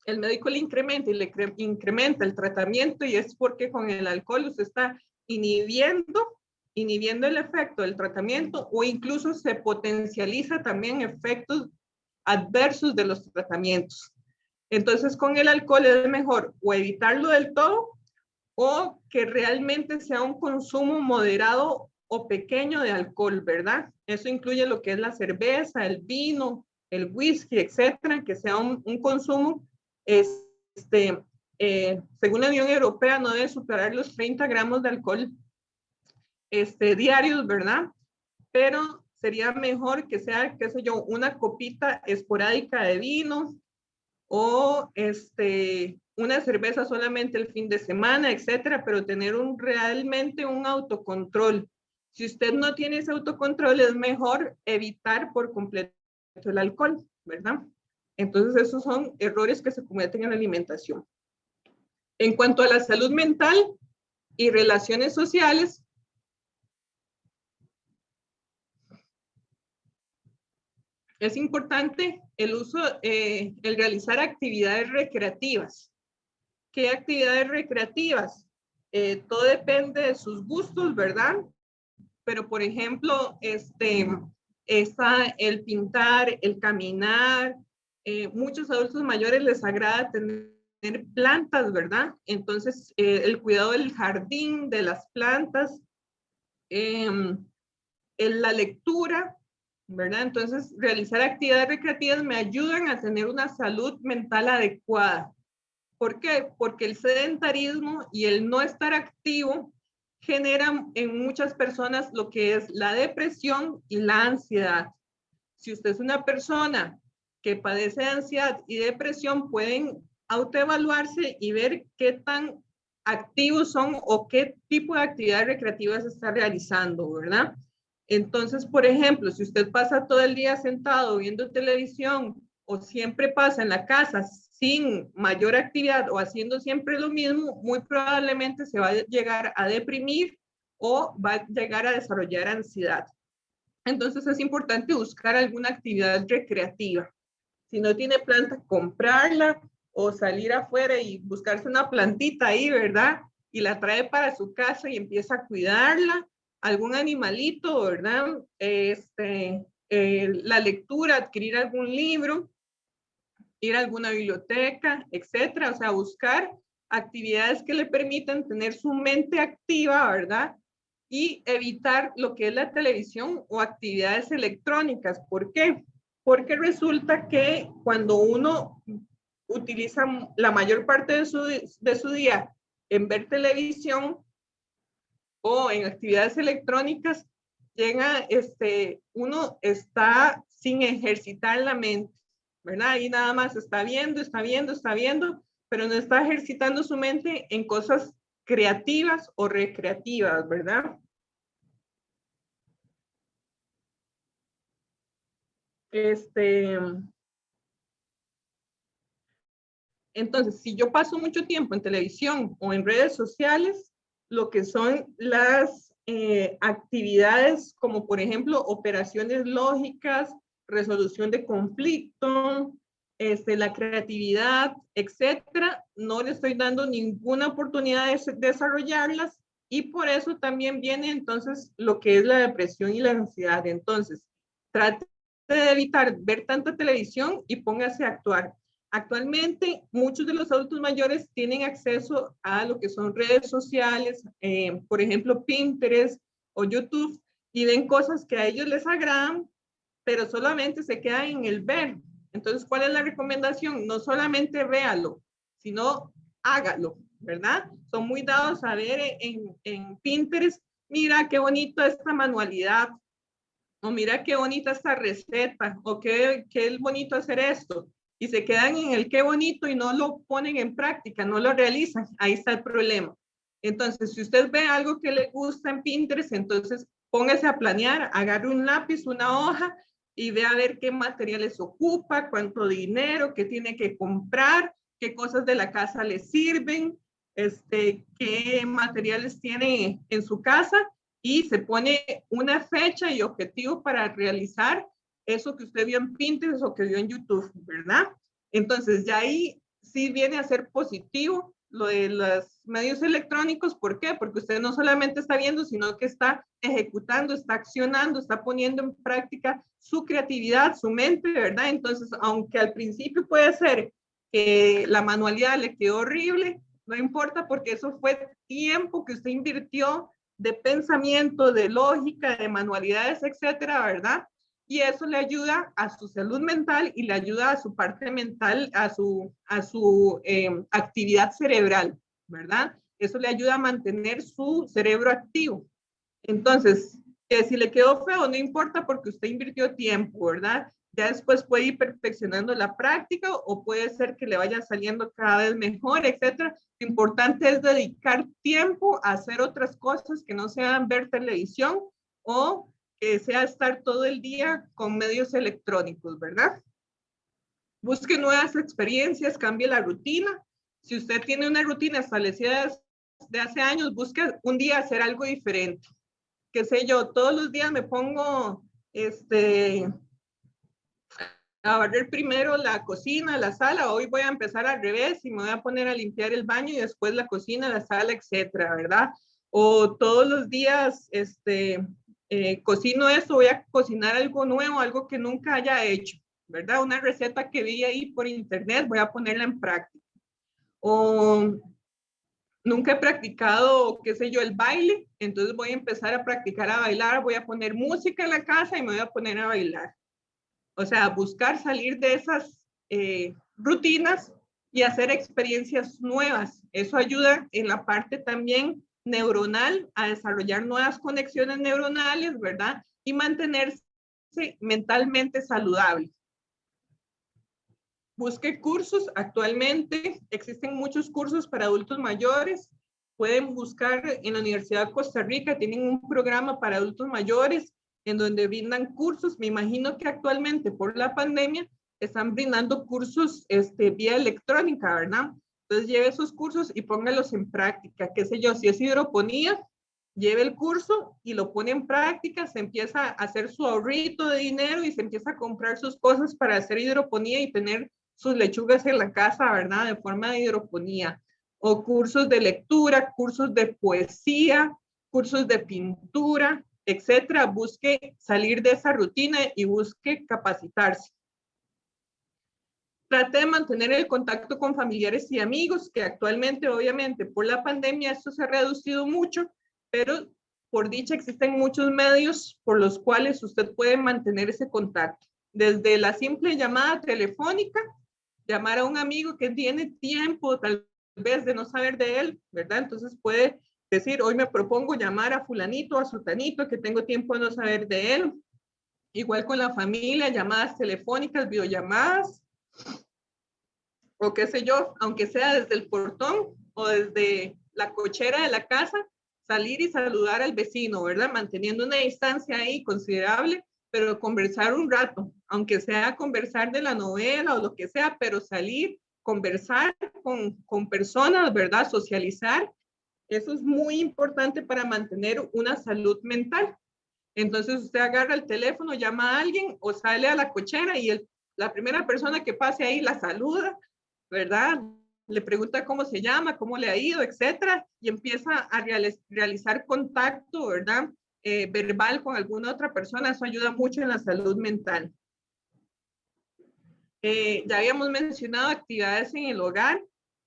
el médico le incrementa y le incrementa el tratamiento y es porque con el alcohol usted está inhibiendo el efecto del tratamiento o incluso se potencializa también efectos adversos de los tratamientos. Entonces, con el alcohol es mejor o evitarlo del todo o que realmente sea un consumo moderado o pequeño de alcohol, ¿verdad? Eso incluye lo que es la cerveza, el vino, el whisky, etcétera, que sea un consumo, según la Unión Europea, no debe superar los 30 gramos de alcohol diarios, ¿verdad? Pero sería mejor que sea, qué sé yo, una copita esporádica de vino, o una cerveza solamente el fin de semana, etcétera, pero tener realmente un autocontrol. Si usted no tiene ese autocontrol, es mejor evitar por completo el alcohol, ¿verdad? Entonces, esos son errores que se cometen en la alimentación. En cuanto a la salud mental y relaciones sociales, es importante el realizar actividades recreativas. ¿Qué actividades recreativas? Todo depende de sus gustos, ¿verdad? Pero, por ejemplo, está el pintar, el caminar. Muchos adultos mayores les agrada tener plantas, ¿verdad? Entonces, el cuidado del jardín, de las plantas, la lectura, ¿verdad? Entonces, realizar actividades recreativas me ayudan a tener una salud mental adecuada. ¿Por qué? Porque el sedentarismo y el no estar activo generan en muchas personas lo que es la depresión y la ansiedad. Si usted es una persona que padece de ansiedad y depresión, pueden autoevaluarse y ver qué tan activos son o qué tipo de actividades recreativas está realizando, ¿verdad? Entonces, por ejemplo, si usted pasa todo el día sentado viendo televisión o siempre pasa en la casa sin mayor actividad o haciendo siempre lo mismo, muy probablemente se va a llegar a deprimir o va a llegar a desarrollar ansiedad. Entonces es importante buscar alguna actividad recreativa. Si no tiene planta, comprarla o salir afuera y buscarse una plantita ahí, ¿verdad? Y la trae para su casa y empieza a cuidarla. Algún animalito, ¿verdad? La lectura, adquirir algún libro, ir a alguna biblioteca, etcétera. O sea, buscar actividades que le permitan tener su mente activa, ¿verdad? Y evitar lo que es la televisión o actividades electrónicas. ¿Por qué? Porque resulta que cuando uno utiliza la mayor parte de su día en ver televisión o en actividades electrónicas, uno está sin ejercitar la mente, ¿verdad? Ahí nada más está viendo, pero no está ejercitando su mente en cosas creativas o recreativas, ¿verdad? Entonces, si yo paso mucho tiempo en televisión o en redes sociales, lo que son las actividades como por ejemplo operaciones lógicas, resolución de conflicto, la creatividad, etcétera, no le estoy dando ninguna oportunidad de desarrollarlas y por eso también viene entonces lo que es la depresión y la ansiedad. Entonces, trate de evitar ver tanta televisión y póngase a actuar. Actualmente, muchos de los adultos mayores tienen acceso a lo que son redes sociales, por ejemplo, Pinterest o YouTube, y ven cosas que a ellos les agradan, pero solamente se quedan en el ver. Entonces, ¿cuál es la recomendación? No solamente véalo, sino hágalo, ¿verdad? Son muy dados a ver en Pinterest mira qué bonito esta manualidad, o mira qué bonita esta receta, o qué bonito hacer esto. Y se quedan en el qué bonito y no lo ponen en práctica, no lo realizan. Ahí está el problema. Entonces, si usted ve algo que le gusta en Pinterest, entonces póngase a planear, agarre un lápiz, una hoja y ve a ver qué materiales ocupa, cuánto dinero, qué tiene que comprar, qué cosas de la casa le sirven, qué materiales tiene en su casa y se pone una fecha y objetivo para realizar eso que usted vio en Pinterest o que vio en YouTube, ¿verdad? Entonces, ya ahí sí viene a ser positivo lo de los medios electrónicos. ¿Por qué? Porque usted no solamente está viendo, sino que está ejecutando, está accionando, está poniendo en práctica su creatividad, su mente, ¿verdad? Entonces, aunque al principio puede ser que la manualidad le quedó horrible, no importa porque eso fue tiempo que usted invirtió de pensamiento, de lógica, de manualidades, etcétera, ¿verdad? Y eso le ayuda a su salud mental y le ayuda a su parte mental, a su actividad cerebral, ¿verdad? Eso le ayuda a mantener su cerebro activo. Entonces, si le quedó feo, no importa porque usted invirtió tiempo, ¿verdad? Ya después puede ir perfeccionando la práctica o puede ser que le vaya saliendo cada vez mejor, etcétera. Lo importante es dedicar tiempo a hacer otras cosas que no sean ver televisión o que sea estar todo el día con medios electrónicos, ¿verdad? Busque nuevas experiencias, cambie la rutina. Si usted tiene una rutina establecida de hace años, busque un día hacer algo diferente. Qué sé yo, todos los días me pongo a barrer primero la cocina, la sala. Hoy voy a empezar al revés y me voy a poner a limpiar el baño y después la cocina, la sala, etcétera, ¿verdad? O todos los días cocino esto, voy a cocinar algo nuevo, algo que nunca haya hecho, ¿verdad? Una receta que vi ahí por internet, voy a ponerla en práctica. O nunca he practicado, qué sé yo, el baile, entonces voy a empezar a practicar a bailar, voy a poner música en la casa y me voy a poner a bailar. O sea, buscar salir de esas rutinas y hacer experiencias nuevas. Eso ayuda en la parte también neuronal a desarrollar nuevas conexiones neuronales, ¿verdad? Y mantenerse mentalmente saludable. Busque cursos. Actualmente existen muchos cursos para adultos mayores. Pueden buscar en la Universidad de Costa Rica, tienen un programa para adultos mayores en donde brindan cursos. Me imagino que actualmente por la pandemia están brindando cursos vía electrónica, ¿verdad? Entonces lleve esos cursos y póngalos en práctica. Qué sé yo, si es hidroponía, lleve el curso y lo pone en práctica, se empieza a hacer su ahorrito de dinero y se empieza a comprar sus cosas para hacer hidroponía y tener sus lechugas en la casa, ¿verdad? De forma de hidroponía. O cursos de lectura, cursos de poesía, cursos de pintura, etcétera. Busque salir de esa rutina y busque capacitarse. Trate de mantener el contacto con familiares y amigos, que actualmente, obviamente, por la pandemia esto se ha reducido mucho, pero por dicha existen muchos medios por los cuales usted puede mantener ese contacto. Desde la simple llamada telefónica, llamar a un amigo que tiene tiempo tal vez de no saber de él, ¿verdad? Entonces puede decir, hoy me propongo llamar a fulanito, a sutanito, que tengo tiempo de no saber de él. Igual con la familia, llamadas telefónicas, videollamadas, o qué sé yo, aunque sea desde el portón o desde la cochera de la casa, salir y saludar al vecino, ¿verdad? Manteniendo una distancia ahí considerable, pero conversar un rato, aunque sea conversar de la novela o lo que sea, pero salir, conversar con personas, ¿verdad? Socializar, eso es muy importante para mantener una salud mental. Entonces usted agarra el teléfono, llama a alguien o sale a la cochera y la primera persona que pase ahí la saluda, ¿verdad? Le pregunta cómo se llama, cómo le ha ido, etcétera, y empieza a realizar contacto, ¿verdad? Verbal con alguna otra persona. Eso ayuda mucho en la salud mental. Ya habíamos mencionado actividades en el hogar.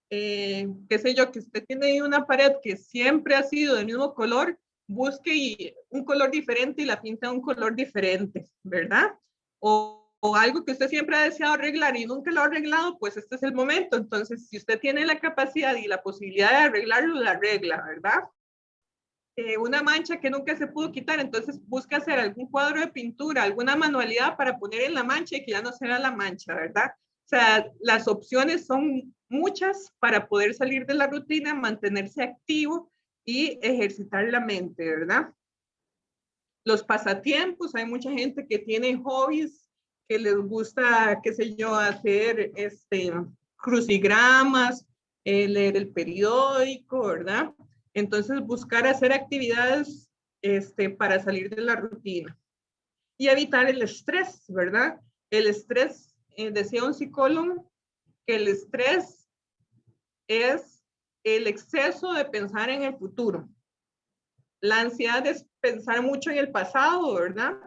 Qué sé yo, que usted tiene ahí una pared que siempre ha sido del mismo color, busque un color diferente y la pinta de un color diferente, ¿verdad? O algo que usted siempre ha deseado arreglar y nunca lo ha arreglado, pues este es el momento. Entonces, si usted tiene la capacidad y la posibilidad de arreglarlo, la arregla, ¿verdad? una mancha que nunca se pudo quitar, entonces busca hacer algún cuadro de pintura, alguna manualidad para poner en la mancha y que ya no sea la mancha, ¿verdad? O sea, las opciones son muchas para poder salir de la rutina, mantenerse activo y ejercitar la mente, ¿verdad? Los pasatiempos, hay mucha gente que tiene hobbies, que les gusta, qué sé yo, hacer crucigramas, leer el periódico, ¿verdad? Entonces, buscar hacer actividades para salir de la rutina y evitar el estrés, ¿verdad? El estrés, decía un psicólogo, que el estrés es el exceso de pensar en el futuro. La ansiedad es pensar mucho en el pasado, ¿verdad?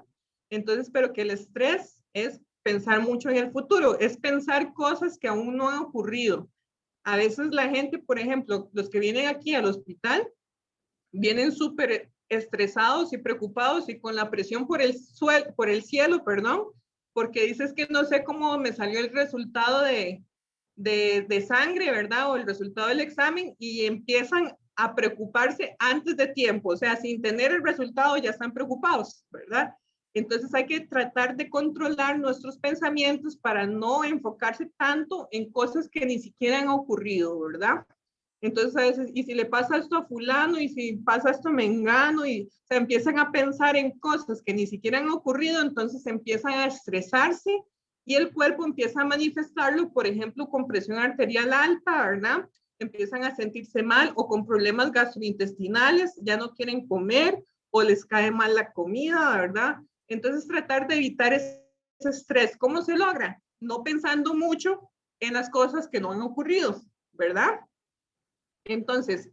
Entonces, pero que el estrés es pensar mucho en el futuro, es pensar cosas que aún no han ocurrido. A veces la gente, por ejemplo, los que vienen aquí al hospital, vienen súper estresados y preocupados y con la presión por el cielo, perdón, porque dices que no sé cómo me salió el resultado de sangre, ¿verdad? O el resultado del examen y empiezan a preocuparse antes de tiempo, o sea, sin tener el resultado ya están preocupados, ¿verdad? Entonces hay que tratar de controlar nuestros pensamientos para no enfocarse tanto en cosas que ni siquiera han ocurrido, ¿verdad? Entonces a veces, y si le pasa esto a fulano, y si pasa esto a mengano, y se empiezan a pensar en cosas que ni siquiera han ocurrido, entonces empiezan a estresarse y el cuerpo empieza a manifestarlo, por ejemplo, con presión arterial alta, ¿verdad? Empiezan a sentirse mal o con problemas gastrointestinales, ya no quieren comer o les cae mal la comida, ¿verdad? Entonces tratar de evitar ese estrés. ¿Cómo se logra? No pensando mucho en las cosas que no han ocurrido, ¿verdad? Entonces,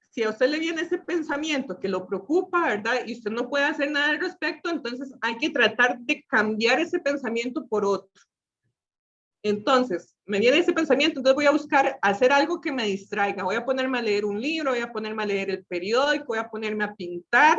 si a usted le viene ese pensamiento que lo preocupa, ¿verdad? Y usted no puede hacer nada al respecto, entonces hay que tratar de cambiar ese pensamiento por otro. Entonces, me viene ese pensamiento, entonces voy a buscar hacer algo que me distraiga. Voy a ponerme a leer un libro, voy a ponerme a leer el periódico, voy a ponerme a pintar,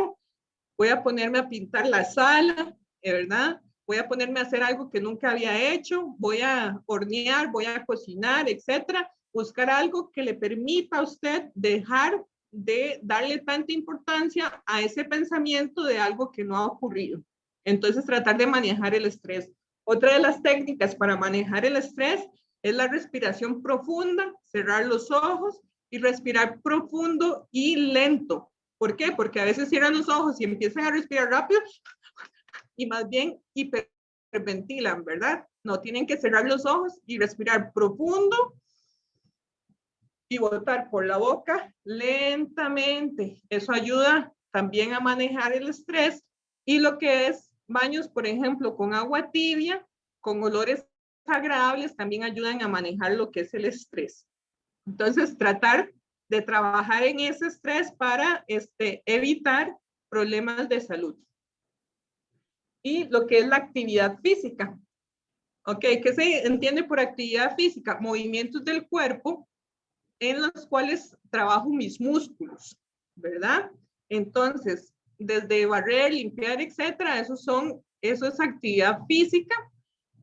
voy a ponerme a pintar la sala, ¿verdad? Voy a ponerme a hacer algo que nunca había hecho, voy a hornear, voy a cocinar, etcétera. Buscar algo que le permita a usted dejar de darle tanta importancia a ese pensamiento de algo que no ha ocurrido. Entonces, tratar de manejar el estrés. Otra de las técnicas para manejar el estrés es la respiración profunda, cerrar los ojos y respirar profundo y lento. ¿Por qué? Porque a veces cierran los ojos y empiezan a respirar rápido y más bien hiperventilan, ¿verdad? No, tienen que cerrar los ojos y respirar profundo y botar por la boca lentamente. Eso ayuda también a manejar el estrés y lo que es baños, por ejemplo, con agua tibia, con olores agradables, también ayudan a manejar lo que es el estrés. Entonces, tratar de trabajar en ese estrés para evitar problemas de salud. Y lo que es la actividad física. Ok, ¿qué se entiende por actividad física? Movimientos del cuerpo en los cuales trabajo mis músculos, ¿verdad? Entonces, desde barrer, limpiar, etcétera, eso es actividad física.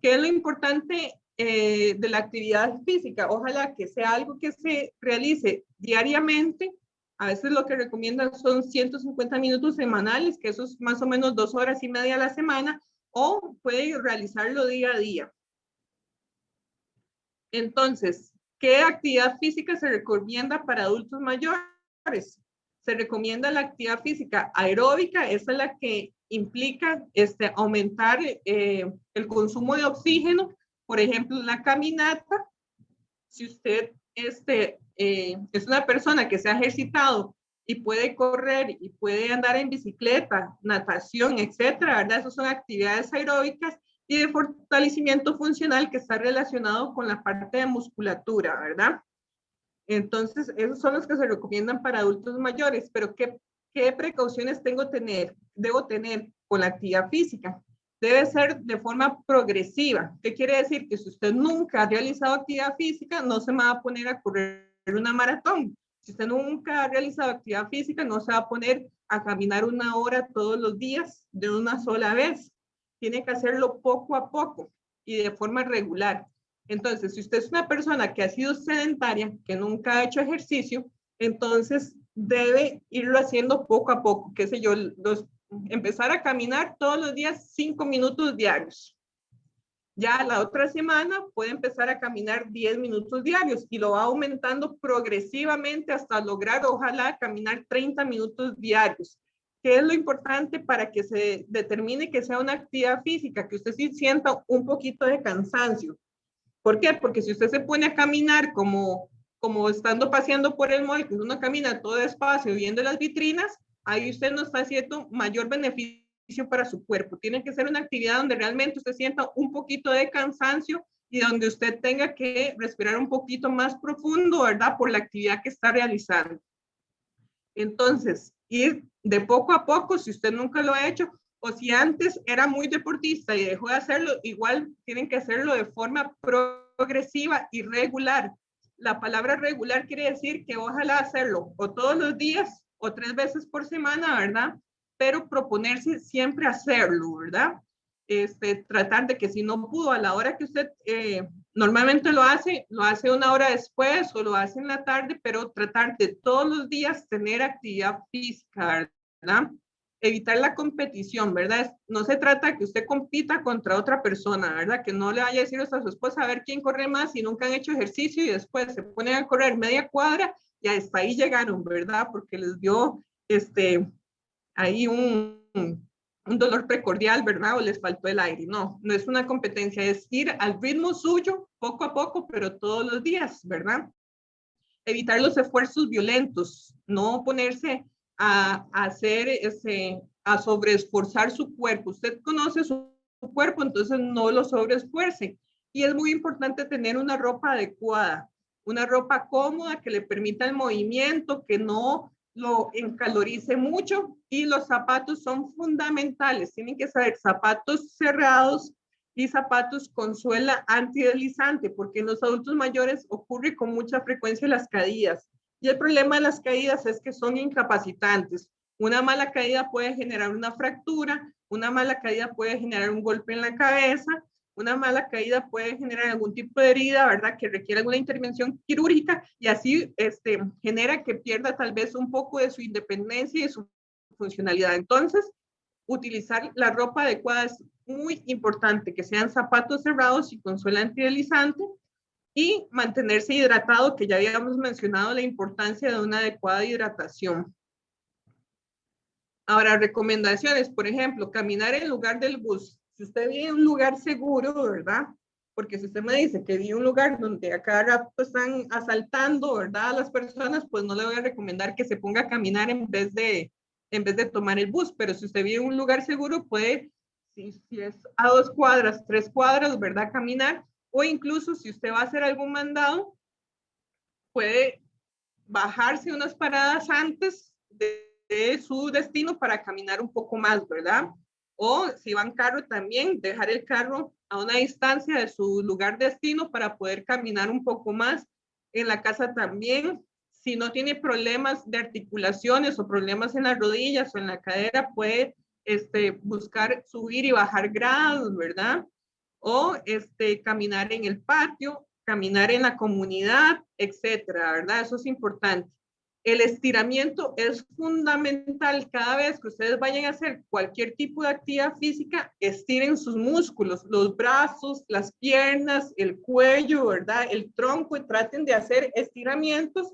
¿Qué es lo importante de la actividad física? Ojalá que sea algo que se realice diariamente. A veces lo que recomiendan son 150 minutos semanales, que eso es más o menos 2 horas y media a la semana, o puede realizarlo día a día. Entonces, ¿qué actividad física se recomienda para adultos mayores? Se recomienda la actividad física aeróbica, esa es la que implica aumentar el consumo de oxígeno, por ejemplo, la caminata. Si usted es una persona que se ha ejercitado y puede correr y puede andar en bicicleta, natación, etcétera, ¿verdad? Esas son actividades aeróbicas y de fortalecimiento funcional que está relacionado con la parte de musculatura, ¿verdad? Entonces, esos son los que se recomiendan para adultos mayores, pero ¿qué precauciones debo tener con la actividad física? Debe ser de forma progresiva. ¿Qué quiere decir? Que si usted nunca ha realizado actividad física, no se va a poner a correr una maratón. Si usted nunca ha realizado actividad física, no se va a poner a caminar 1 hora todos los días de una sola vez. Tiene que hacerlo poco a poco y de forma regular. Entonces, si usted es una persona que ha sido sedentaria, que nunca ha hecho ejercicio, entonces debe irlo haciendo poco a poco, qué sé yo, empezar a caminar todos los días 5 minutos diarios. Ya la otra semana puede empezar a caminar 10 minutos diarios y lo va aumentando progresivamente hasta lograr, ojalá, caminar 30 minutos diarios. ¿Qué es lo importante para que se determine que sea una actividad física? Que usted sí sienta un poquito de cansancio. ¿Por qué? Porque si usted se pone a caminar como estando paseando por el mall, que uno camina todo despacio viendo las vitrinas, ahí usted no está haciendo mayor beneficio para su cuerpo. Tiene que ser una actividad donde realmente usted sienta un poquito de cansancio y donde usted tenga que respirar un poquito más profundo, ¿verdad? Por la actividad que está realizando. Entonces, ir de poco a poco, si usted nunca lo ha hecho, o si antes era muy deportista y dejó de hacerlo, igual tienen que hacerlo de forma progresiva y regular. La palabra regular quiere decir que ojalá hacerlo o todos los días o 3 veces por semana, ¿verdad? Pero proponerse siempre hacerlo, ¿verdad? Tratar de que si no pudo a la hora que usted normalmente lo hace 1 hora después o lo hace en la tarde, pero tratar de todos los días tener actividad física, ¿verdad? Evitar la competición, ¿verdad? No se trata de que usted compita contra otra persona, ¿verdad? Que no le vaya a decir a su esposa a ver quién corre más si nunca han hecho ejercicio y después se ponen a correr media cuadra y hasta ahí llegaron, ¿verdad? Porque les dio ahí un dolor precordial, ¿verdad? O les faltó el aire. No, no es una competencia, es ir al ritmo suyo, poco a poco, pero todos los días, ¿verdad? Evitar los esfuerzos violentos, no ponerse a hacer a sobreesforzar su cuerpo. Usted conoce su cuerpo, entonces no lo sobreesfuerce. Y es muy importante tener una ropa adecuada, una ropa cómoda que le permita el movimiento, que no lo encalorice mucho, y los zapatos son fundamentales. Tienen que ser zapatos cerrados y zapatos con suela antideslizante, porque en los adultos mayores ocurre con mucha frecuencia las caídas. Y el problema de las caídas es que son incapacitantes. Una mala caída puede generar una fractura, una mala caída puede generar un golpe en la cabeza, una mala caída puede generar algún tipo de herida, ¿verdad? Que requiere alguna intervención quirúrgica y así genera que pierda tal vez un poco de su independencia y de su funcionalidad. Entonces, utilizar la ropa adecuada es muy importante, que sean zapatos cerrados y con suela antideslizante y mantenerse hidratado, que ya habíamos mencionado la importancia de una adecuada hidratación. Ahora, recomendaciones, por ejemplo, caminar en lugar del bus. Si usted vive en un lugar seguro, ¿verdad? Porque si usted me dice que vive en un lugar donde a cada rato están asaltando, ¿verdad? A las personas, pues no le voy a recomendar que se ponga a caminar en vez de tomar el bus. Pero si usted vive en un lugar seguro, puede, si es a 2 cuadras, 3 cuadras, ¿verdad? Caminar. O incluso si usted va a hacer algún mandado, puede bajarse unas paradas antes de su destino para caminar un poco más, ¿verdad? O si va en carro también, dejar el carro a una distancia de su lugar destino para poder caminar un poco más. En la casa también, si no tiene problemas de articulaciones o problemas en las rodillas o en la cadera, puede buscar subir y bajar grados, ¿verdad? O caminar en el patio, caminar en la comunidad, etcétera, ¿verdad? Eso es importante. El estiramiento es fundamental. Cada vez que ustedes vayan a hacer cualquier tipo de actividad física, estiren sus músculos, los brazos, las piernas, el cuello, ¿verdad? El tronco, y traten de hacer estiramientos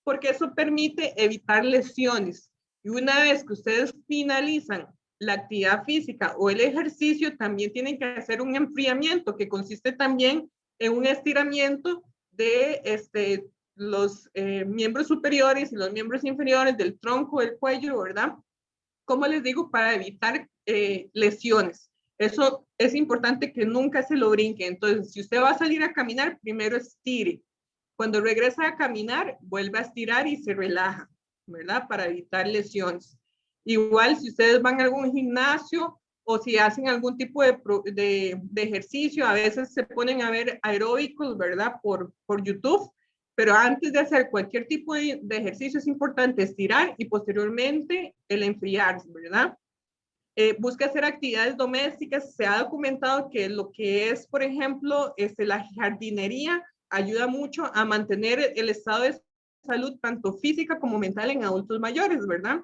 porque eso permite evitar lesiones. Y una vez que ustedes finalizan la actividad física o el ejercicio, también tienen que hacer un enfriamiento que consiste también en un estiramiento de los miembros superiores y los miembros inferiores del tronco, del cuello, ¿verdad? Como les digo, para evitar lesiones. Eso es importante que nunca se lo brinque. Entonces, si usted va a salir a caminar, primero estire. Cuando regresa a caminar, vuelve a estirar y se relaja, ¿verdad? Para evitar lesiones. Igual, si ustedes van a algún gimnasio o si hacen algún tipo de ejercicio, a veces se ponen a ver aeróbicos, ¿verdad? Por YouTube. Pero antes de hacer cualquier tipo de ejercicio es importante estirar y posteriormente el enfriarse, ¿verdad? Busca hacer actividades domésticas. Se ha documentado que lo que es, por ejemplo, la jardinería ayuda mucho a mantener el estado de salud tanto física como mental en adultos mayores, ¿verdad?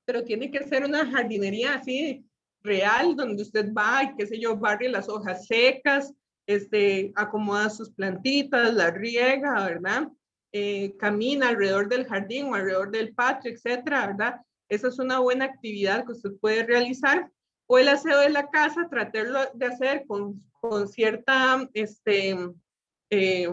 Pero tiene que ser una jardinería así real, donde usted va y qué sé yo, barre las hojas secas, acomoda sus plantitas, las riega, ¿verdad? Camina alrededor del jardín o alrededor del patio, etcétera, ¿verdad? Esa es una buena actividad que usted puede realizar. O el aseo de la casa, tratarlo de hacer con cierta eh,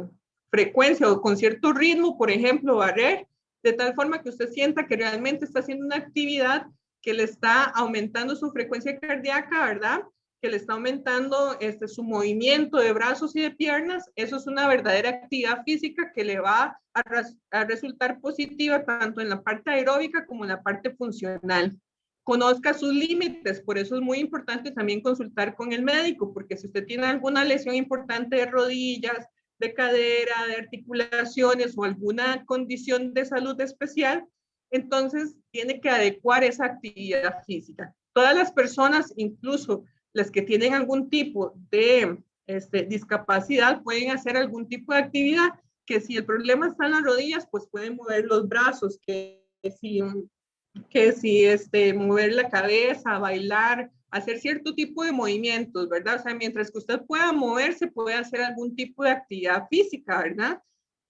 frecuencia o con cierto ritmo, por ejemplo, barrer, de tal forma que usted sienta que realmente está haciendo una actividad que le está aumentando su frecuencia cardíaca, ¿verdad? Que le está aumentando su movimiento de brazos y de piernas. Eso es una verdadera actividad física que le va a resultar positiva tanto en la parte aeróbica como en la parte funcional. Conozca sus límites, por eso es muy importante también consultar con el médico, porque si usted tiene alguna lesión importante de rodillas, de cadera, de articulaciones o alguna condición de salud especial, entonces tiene que adecuar esa actividad física. Todas las personas, incluso las que tienen algún tipo de discapacidad, pueden hacer algún tipo de actividad, que si el problema está en las rodillas, pues pueden mover los brazos, que si mover la cabeza, bailar, hacer cierto tipo de movimientos, ¿verdad? O sea, mientras que usted pueda moverse, puede hacer algún tipo de actividad física, ¿verdad?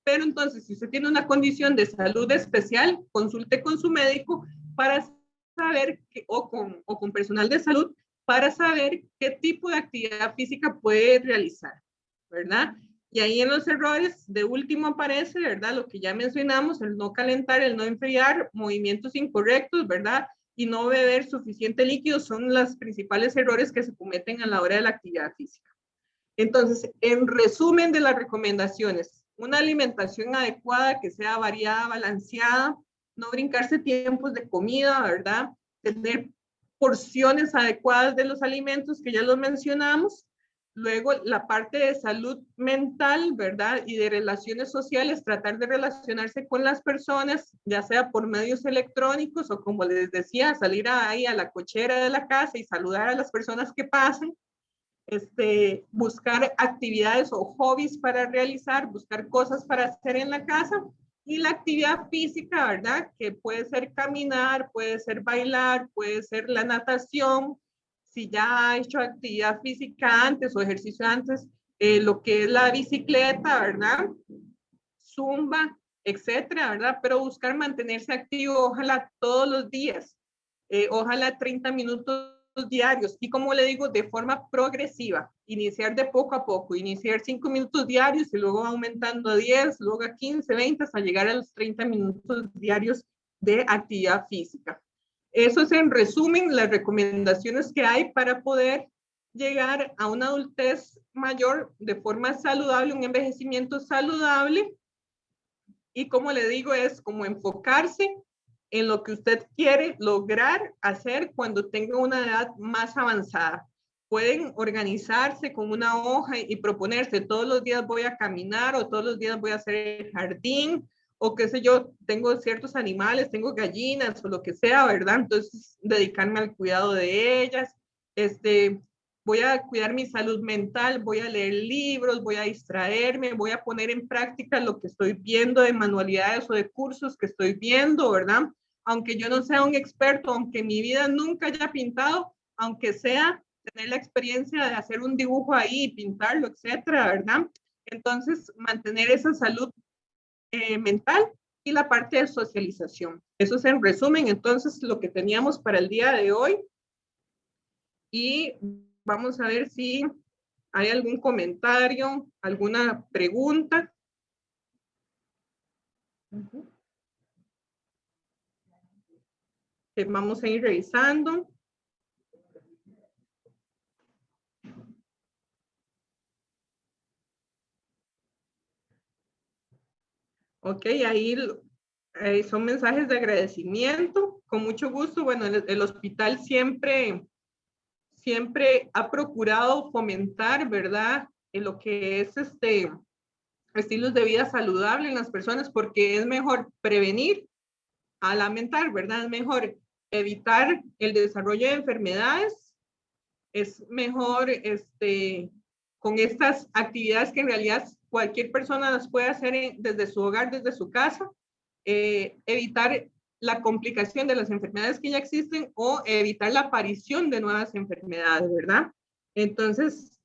Pero entonces, si usted tiene una condición de salud especial, consulte con su médico para saber, o con personal de salud, para saber qué tipo de actividad física puede realizar, ¿verdad? Y ahí en los errores, de último aparece, ¿verdad? Lo que ya mencionamos, el no calentar, el no enfriar, movimientos incorrectos, ¿verdad? Y no beber suficiente líquido son los principales errores que se cometen a la hora de la actividad física. Entonces, en resumen de las recomendaciones, una alimentación adecuada que sea variada, balanceada, no brincarse tiempos de comida, ¿verdad? Tener porciones adecuadas de los alimentos que ya los mencionamos. Luego, la parte de salud mental, ¿verdad? Y de relaciones sociales, tratar de relacionarse con las personas, ya sea por medios electrónicos o como les decía, salir ahí a la cochera de la casa y saludar a las personas que pasan. Buscar actividades o hobbies para realizar, buscar cosas para hacer en la casa y la actividad física, ¿verdad? Que puede ser caminar, puede ser bailar, puede ser la natación, si ya ha hecho actividad física antes o ejercicio antes, lo que es la bicicleta, ¿verdad? Zumba, etcétera, ¿verdad? Pero buscar mantenerse activo, ojalá todos los días, ojalá 30 minutos diarios y como le digo, de forma progresiva, iniciar de poco a poco, iniciar 5 minutos diarios y luego aumentando a 10, luego a 15, 20 hasta llegar a los 30 minutos diarios de actividad física. Eso es en resumen las recomendaciones que hay para poder llegar a una adultez mayor de forma saludable, un envejecimiento saludable y como le digo es como enfocarse en lo que usted quiere lograr hacer cuando tenga una edad más avanzada. Pueden organizarse con una hoja y proponerse todos los días voy a caminar o todos los días voy a hacer el jardín o qué sé yo, tengo ciertos animales, tengo gallinas o lo que sea, ¿verdad? Entonces dedicarme al cuidado de ellas, voy a cuidar mi salud mental, voy a leer libros, voy a distraerme, voy a poner en práctica lo que estoy viendo de manualidades o de cursos que estoy viendo, ¿verdad? Aunque yo no sea un experto, aunque mi vida nunca haya pintado, aunque sea tener la experiencia de hacer un dibujo ahí, pintarlo, etcétera, ¿verdad? Entonces, mantener esa salud mental y la parte de socialización. Eso es en resumen, entonces, lo que teníamos para el día de hoy. Y vamos a ver si hay algún comentario, alguna pregunta. Vamos a ir revisando. Ok, ahí son mensajes de agradecimiento. Con mucho gusto. Bueno, el hospital siempre ha procurado fomentar, ¿verdad? En lo que es estilos de vida saludable en las personas porque es mejor prevenir a lamentar, ¿verdad? Es mejor evitar el desarrollo de enfermedades, es mejor con estas actividades que en realidad cualquier persona las puede hacer desde su hogar, desde su casa, evitar la complicación de las enfermedades que ya existen o evitar la aparición de nuevas enfermedades, ¿verdad? Entonces,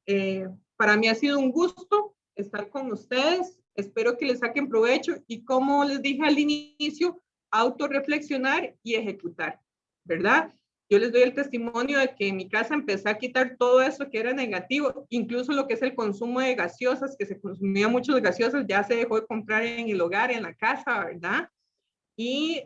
para mí ha sido un gusto estar con ustedes. Espero que les saquen provecho y, como les dije al inicio, autorreflexionar y ejecutar, ¿verdad? Yo les doy el testimonio de que en mi casa empecé a quitar todo eso que era negativo, incluso lo que es el consumo de gaseosas, que se consumía mucho de gaseosas, ya se dejó de comprar en el hogar, en la casa, ¿verdad? Y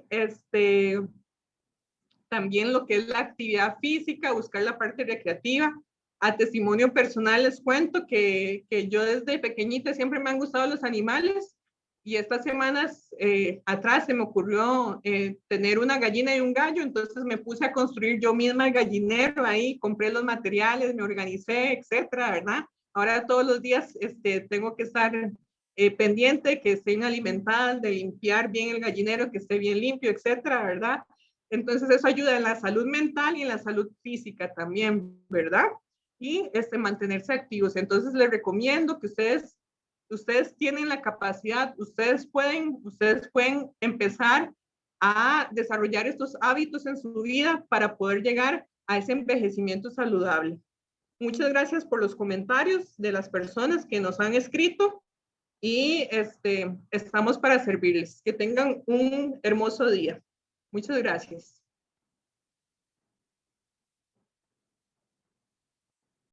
también lo que es la actividad física, buscar la parte recreativa. A testimonio personal les cuento que yo desde pequeñita siempre me han gustado los animales y estas semanas atrás se me ocurrió tener una gallina y un gallo, entonces me puse a construir yo misma el gallinero ahí, compré los materiales, me organicé, etcétera, ¿verdad? Ahora todos los días tengo que estar pendiente, que estén alimentadas, de limpiar bien el gallinero, que esté bien limpio, etcétera, ¿verdad? Entonces eso ayuda en la salud mental y en la salud física también, ¿verdad? Y mantenerse activos. Entonces les recomiendo que ustedes tienen la capacidad, ustedes pueden empezar a desarrollar estos hábitos en su vida para poder llegar a ese envejecimiento saludable. Muchas gracias por los comentarios de las personas que nos han escrito y estamos para servirles. Que tengan un hermoso día. Muchas gracias.